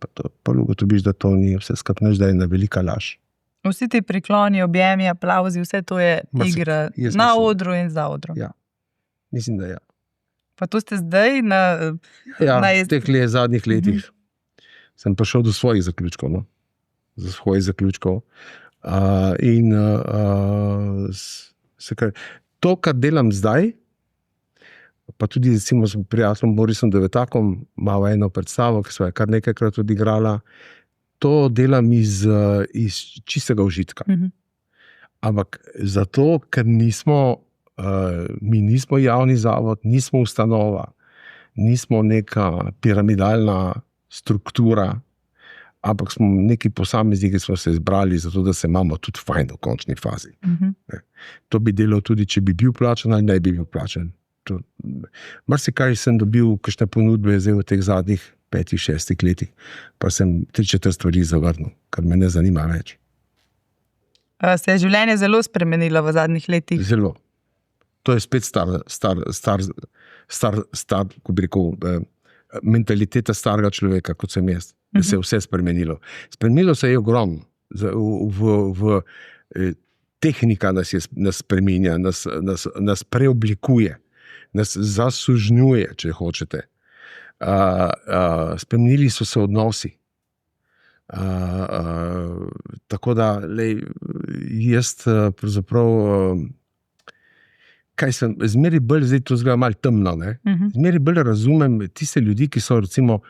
Pa ugotoviš, da to ni vse skupaj, da je ena velika laž. Vsi ti prikloni, objemi, aplavzi, vse to je igra na odru in za odru. Ja, mislim, da ja. Pa to ste zdaj v teh zadnjih letih sem prišel do svojih zaključkov. No? To, kar delam zdaj, pa tudi recimo s prijateljem Borisom Devetakom, malo eno predstavo, ki sva je kar nekajkrat odigrala, to delam iz čistega užitka. Ampak zato, ker mi nismo javni zavod, nismo ustanova, nismo neka piramidalna struktura, ampak smo neki posamezniki, ki smo se izbrali zato, da se imamo tudi fajn v končni fazi. To bi delal tudi, če bi bil plačan ali ne bi bil plačan. Marsikaj sem dobil kakšne ponudbe zdaj v teh zadnjih 5-6 letih, pa sem 3-4 stvari zavrnil, kar me ne zanima več. Se je življenje zelo spremenilo v zadnjih letih? Zelo. To je spet star, ko bi rekel, mentaliteta starega človeka, kot sem jaz. Da se je vse spremenilo. Spremenilo se je ogromno. Tehnika nas spreminja, nas preoblikuje, nas zasužnjuje, če hočete. Spremenili so se odnosi. Tako da, jaz pravzaprav, zmeri bolj, zdaj to zgleda malo temno, zmeri bolj razumem tiste ljudi, ki so recimo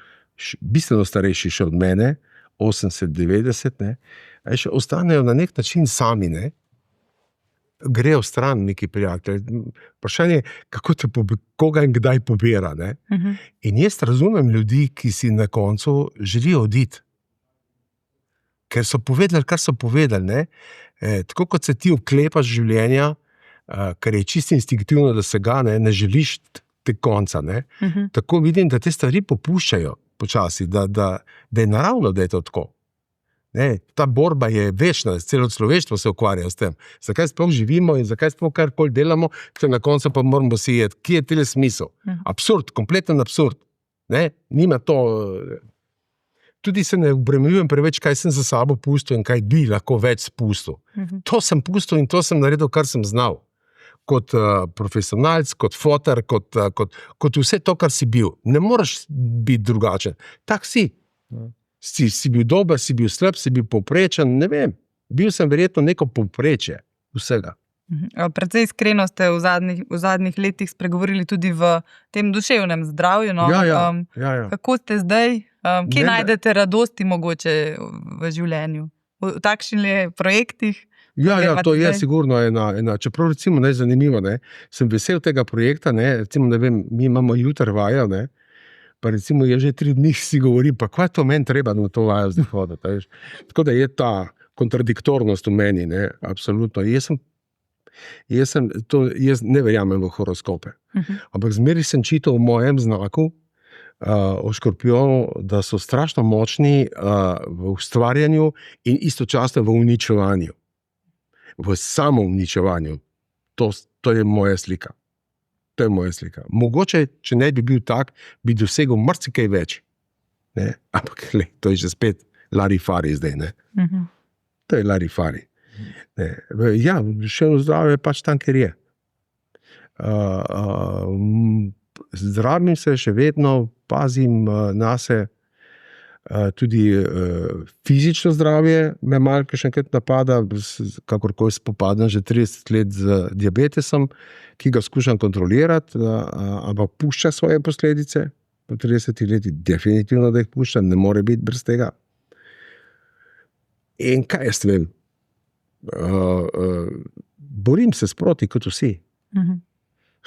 bistveno starejši še od mene, 80-90, še ostanejo na nek način sami, grejo stran neki prijatelji. Vprašanje je, kako te koga in kdaj pobira. In jaz razumem ljudi, ki si na koncu želijo oditi. Ker so povedali, kar so povedali. Tako kot se ti oklepaš življenja, ker je čisto instinktivno, da se ga ne želiš te konca. Tako vidim, da te stvari popuščajo počasi, da je naravno, da je to tako. Ta borba je večna, celo človeštvo se ukvarja s tem. Zakaj sploh živimo in zakaj sploh karkoli delamo, ker na koncu pa moramo si jeti. Kje je tele smisel? Absurd, kompleten absurd. Nima to... Tudi se ne obremenjujem preveč, kaj sem za sabo pustil in kaj bi lahko več spustil. To sem pustil in to sem naredil, kar sem znal. Kot profesionalc, kot fotar, kot vse to, kar si bil. Ne moreš biti drugačen. Tak si. Si bil dober, si bil slab, si bil povprečen, ne vem. Bil sem verjetno neko povprečje vsega. Precej iskreno ste v zadnjih letih spregovorili tudi v tem duševnem zdravju. Ja. Kako ste zdaj? Kje najdete radosti mogoče v življenju? V takšnih projektih? Ja, to je sigurno ena. Čeprav recimo zanimivo, sem vesel tega projekta, recimo, ne vem, mi imamo jutri vajo, pa recimo je že 3 dni si govorim, pa kaj to meni treba na to vajo zdaj hoditi. Tako da je ta kontradiktornost v meni, absolutno. Jaz ne verjamem v horoskope, ampak zmeri sem čital v mojem znaku, o škorpijonu, da so strašno močni v ustvarjanju in istočasno v uničevanju. V samouničevanju. To je moja slika. To je moja slika. Mogoče, če ne bi bil tak, bi dosegel marsikaj več. Ampak, to je že spet larifari zdaj. To je larifari. Ja, še zdravje je pač tam, kjer je. Zdravim se še vedno, pazim nase, tudi fizično zdravje me malko še enkrat napada, kakorkoli spopadam že 30 let z diabetesom, ki ga skušam kontrolirati, ampak pušča svoje posledice. Po 30 letih definitivno, da jih pušča, ne more biti brez tega. In kaj jaz vem? Borim se sproti kot vsi.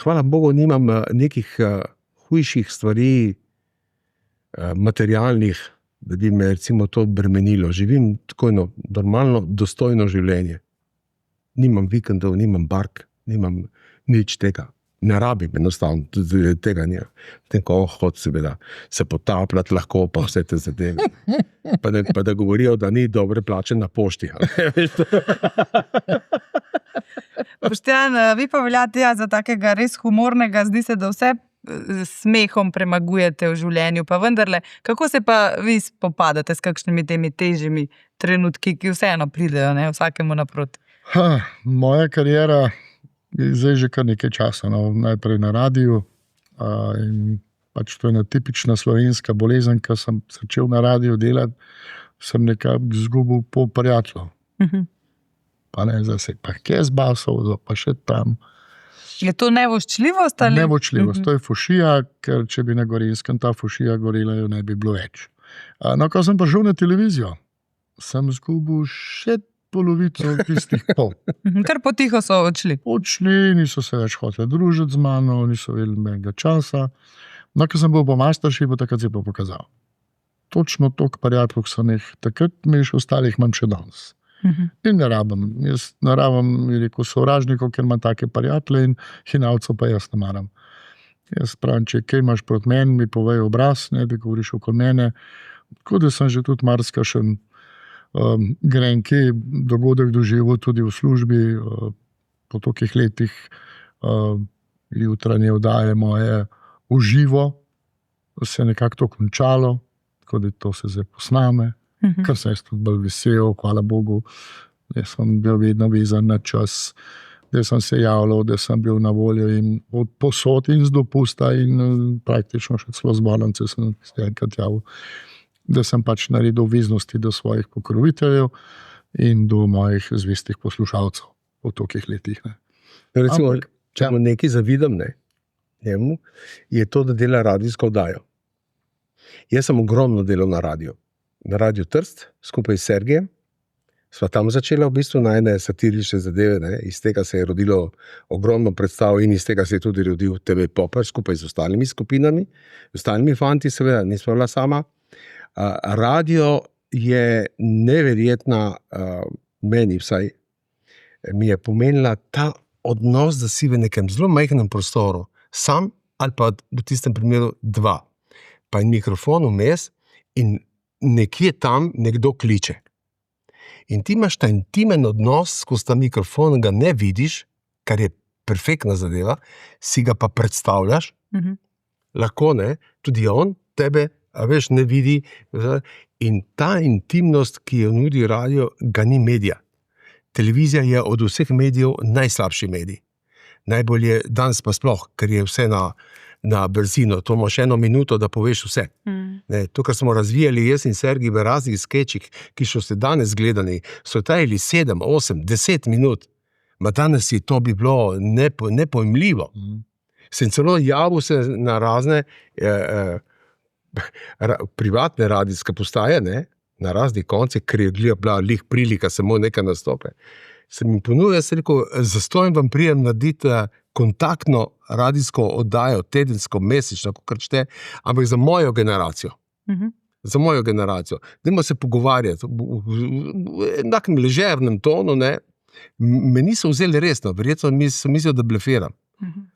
Hvala Bogu, nimam nekih hujših stvari, materialnih, da bi me recimo to bremenilo. Živim tako normalno, dostojno življenje. Nimam vikendov, nimam bark, nimam nič tega. Ne rabim, enostavno, tudi tega ni. Tem, ko on hod seveda se potapljati lahko, pa vse te zadeve. Pa da govorijo, da ni dobre plače na pošti. Boštjan, vi pa veljate za takega res humornega, zdi se, da vse smehom premagujete v življenju, pa vendarle, kako se pa vi spopadate s kakšnimi temi težjimi trenutki, ki vseeno pridejo, ne, vsakemu naproti? Moja karijera je zdaj že kar nekaj časa, najprej na radiju, in pač to je ena tipična slovenska bolezen, ko sem začel na radiju delati, sem nekako izgubil pol prijateljev. Pa ne, zdaj se pa kje zbasal, pa še tam. Je to nevoščljivost? Ali? Nevoščljivost, to je fušija, ker če bi na Gorenjskem ta fušija gorela, jo ne bi bilo več. No, ko sem prišel na televizijo, sem izgubil še polovico tistih pol. Kar potiho so odšli. Odšli, niso se več hoteli družiti z mano, niso vedeli menega časa. No, ko sem bil po Masterchefu, takrat se je pa pokazal. Točno toliko prijateljev sem jih takrat, mi še ostalih imam še danes. In ne rabim. Jaz ne rabim, je rekel, sovražnikov, ker imam take prijatelje in hinavcev pa jaz ne maram. Jaz pravim, če kaj imaš proti meni, mi povej obraz, ne, da govoriš okoli mene. Tako da sem že tudi marsikakšen grenki dogodek doživel tudi v službi, po tolikih letih jutranje oddaje moje v živo, se je nekako to končalo, tako da to se zdaj posname. Kar sem jaz tudi bolj vesel, hvala Bogu, da sem bil vedno vezan na čas, da sem se javljal, da sem bil na voljo in od posod in z dopusta in praktično še celo z bolnice sem se enkrat javil, da sem pač naredil obveznosti do svojih pokroviteljev in do mojih zvestih poslušalcev v tolikih letih. Ne. Recimo, če mu nekaj zavidam, njemu, je to, da dela radijsko oddajo. Jaz sem ogromno delal na radiju. Na Radiu Trst, skupaj s Sergejem, sva tam začela v bistvu najne satirične zadeve, ne? Iz tega se je rodilo ogromno predstav in iz tega se je tudi rodil TV Popper, skupaj z ostalimi skupinami, z ostalimi fanti, seveda, nismo bila sama. Radio je neverjetna, meni vsaj, mi je pomenila ta odnos, da si v nekem zelo majhnem prostoru, sam ali pa v tistem primeru dva, pa in mikrofon vmes in nekje tam nekdo kliče. In ti imaš ta intimen odnos, skozi ta mikrofon ga ne vidiš, kar je perfektna zadeva, si ga pa predstavljaš, lahko ne, tudi on tebe, a veš, ne vidi. In ta intimnost, ki jo nudi radio, ga ni medija. Televizija je od vseh medijev najslabši medij. Najbolj je danes pa sploh, ker je vse na brzino, to imaš 1 minuto, da poveš vse. Ne, to, kar smo razvijali jaz in Sergij v raznih skečih, ki so se danes gledani, so trajali 7, 8, 10 minut. Ma danes je to bi bilo nepojmljivo. Sem celo javil se na razne privatne radijske postaje, ne, na raznih koncih, ker je bila lih prilika samo nekaj nastope. Sem jim ponudil, jaz sem rekel, zastojim vam prijem narediti kontaktno radijsko oddajo, tedensko, mesečno, kako šte, ampak za mojo generacijo. Za mojo generacijo. Dajmo se pogovarjati v enakem ležernem tonu, ne. Me niso vzeli resno, verjetno sem mislil, da blefiram.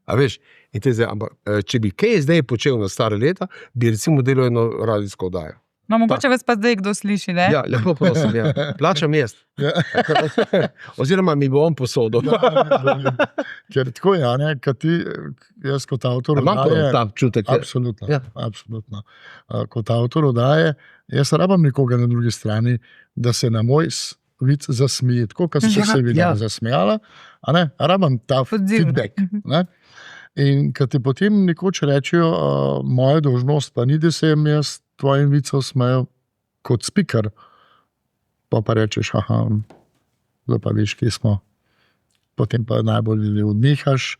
A veš, in te zdaj, ampak če bi kaj zdaj počel na stare leta, bi recimo delal eno radijsko oddajo. No, mogoče vas pa zdaj kdo sliši, ne? Ja, lepo prosim, ja. Plačam jaz. Oziroma mi bo on posodil. Ker tako je, ne, kad ti, jaz kot avtor oddaje... ta občutek? Absolutno, absolutno. Kot avtor oddaje, jaz rabam nekoga na drugi strani, da se na moj vic zasmije, tako, kad se videla zasmejala, a ne, rabam ta feedback, ne. In kad ti potem nekoč rečejo, moja dolžnost pa ni, da se jaz tvojim vicov smejo kot speaker, pa rečeš, zdaj pa veš, kje smo. Potem pa najbolj odnehaš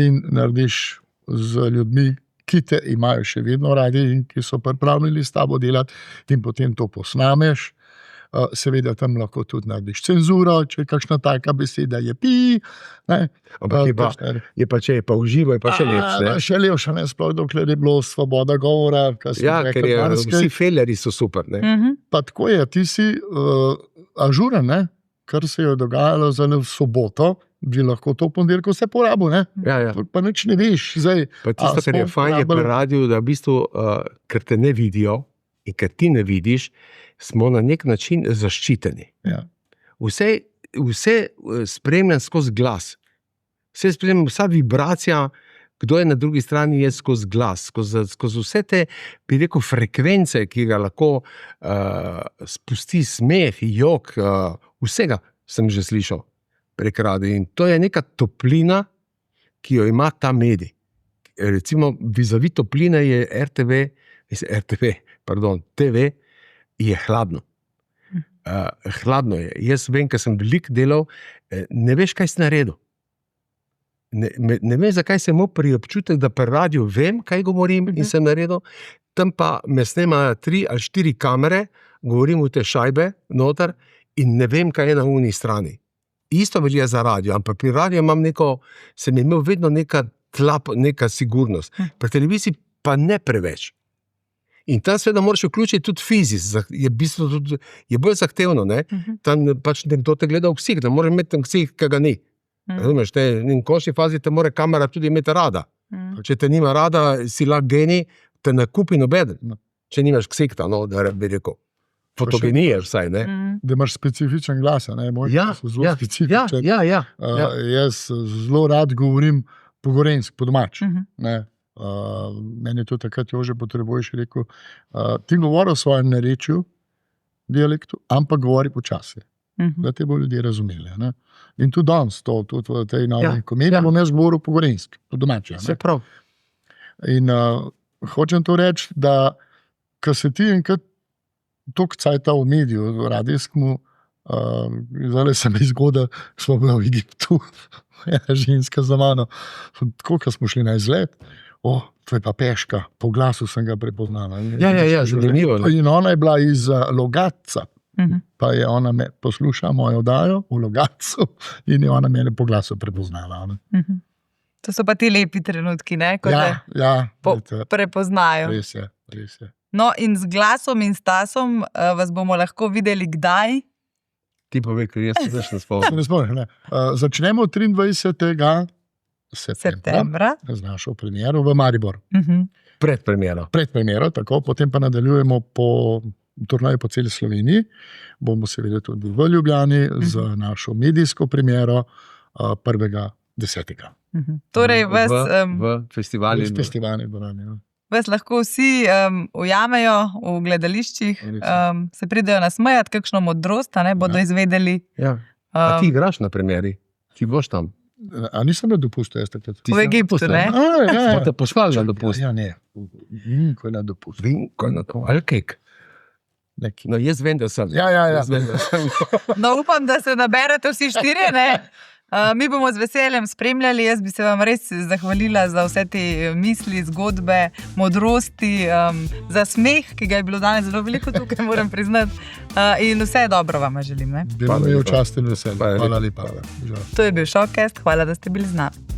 in narediš z ljudmi, ki te imajo še vedno radi in ki so pripravljeni s tabo delati, in potem to posnameš. Seveda tam lahko tudi narediš cenzuro, če je kakšna taka beseda, je pi. Ampak je pa, če je pa uživo, je pa še lepše. Še lepše, ne, sploh dokler je bilo svoboda govora. Ja, ker vsi felerji so super. Ne? Pa tako je, ti si ažuren, ne, kar se je dogajalo za v soboto bi lahko to ponedeljko vse porabil, ne? Ja. Pa nič ne veš. Zdaj, pa tisto, kar je fajn, je pri radiju, da v bistvu, ker te ne vidijo in ker ti ne vidiš, smo na nek način zaščiteni. Ja. Vse spremljam skozi glas. Vse spremljam, vsa vibracija, kdo je na drugi strani, je skozi glas, skozi vse te, bi rekel, frekvence, ki ga lahko spusti smeh, jok, vsega sem že slišal prek radia. In to je neka toplina, ki jo ima ta medij. Recimo, vizavi topline je TV je hladno. Hladno je. Jaz vem, ker sem veliko delal, ne veš, kaj si naredil. Ne vem, zakaj sem imel pri občutek, da pri radiju vem, kaj govorim in sem naredil, tam pa me snemajo 3 ali 4 kamere, govorim v te šajbe noter in ne vem, kaj je na uni strani. Isto velja za radio, ampak pri radiju sem imel vedno neka sigurnost. Pri televiziji pa ne preveč. In tam seveda moraš vključiti tudi fizično, je bolj zahtevno, ne? Tam pač nekdo te gleda v ksih, da moraš imeti tam ksih, ki ga ni. Razumeš, in v končni fazi te mora kamera tudi imeti rada. Če te nima rada, si lahko genij, te ne kupi nobeden. Če nimaš ksikta, da bi rekel. Fotogenije vsaj, ne? Da imaš specifičen glas, ne? Zelo specifičen. Ja. Jaz zelo rad govorim po gorenjsk, po domač. Meni je to takrat Jože Potrebuješ rekel, ti govori o svojem narečju, dialektu, ampak govori počasi. Da te bo ljudje razumeli. Ne? In tudi danes, tudi v tej novi komediji, bom jaz govoril po gorenjski, po domači. Vse prav. In hočem to reči, da ko se ti enkrat toliko cajta v mediju, v radijskemu, zdaj se mi zgoda, smo bili v Egiptu, ena ženska za mano, tako, ko smo šli na izlet, to je pa Peška, po glasu sem ga prepoznala. Ja, zanimivo. In ona je bila iz Logatca. Pa je ona poslušala mojo oddajo v Logatcu in je ona mene po glasu prepoznala. To so pa ti lepi trenutki, ne? Ko te prepoznajo. Res je. No, in z glasom in Stasom vas bomo lahko videli kdaj? Ti povej, ker jaz se ne spomnim. Začnemo 23. septembra z našo premiero v Mariboru. Predpremiero, tako, potem pa nadaljujemo po turneji po celi Sloveniji. Bomo seveda tudi v Ljubljani z našo medijsko premiero 1.10. Torej, v festivalni dvorani. Vas lahko vsi ujamejo v gledališčih, se pridejo nasmejati, kakšno modrost bodo izvedeli. A ti igraš na premieri? Ti boš tam? A nisem na dopustu, jaz takrat? V Egiptu, ne? Smo te poslali na dopust? Ja, ne. Vinko je na dopust. Ali kek? No, jaz vem, da sem. Ja. No, upam, da se naberete vsi 4, ne? Mi bomo z veseljem spremljali, jaz bi se vam res zahvalila za vse te misli, zgodbe, modrosti, za smeh, ki ga je bilo danes zelo veliko tukaj, moram priznati. In vse dobro vam želim. Bilo mi je v čast in veselje. Hvala lepa. To je bil Showcast, hvala, da ste bili z nami.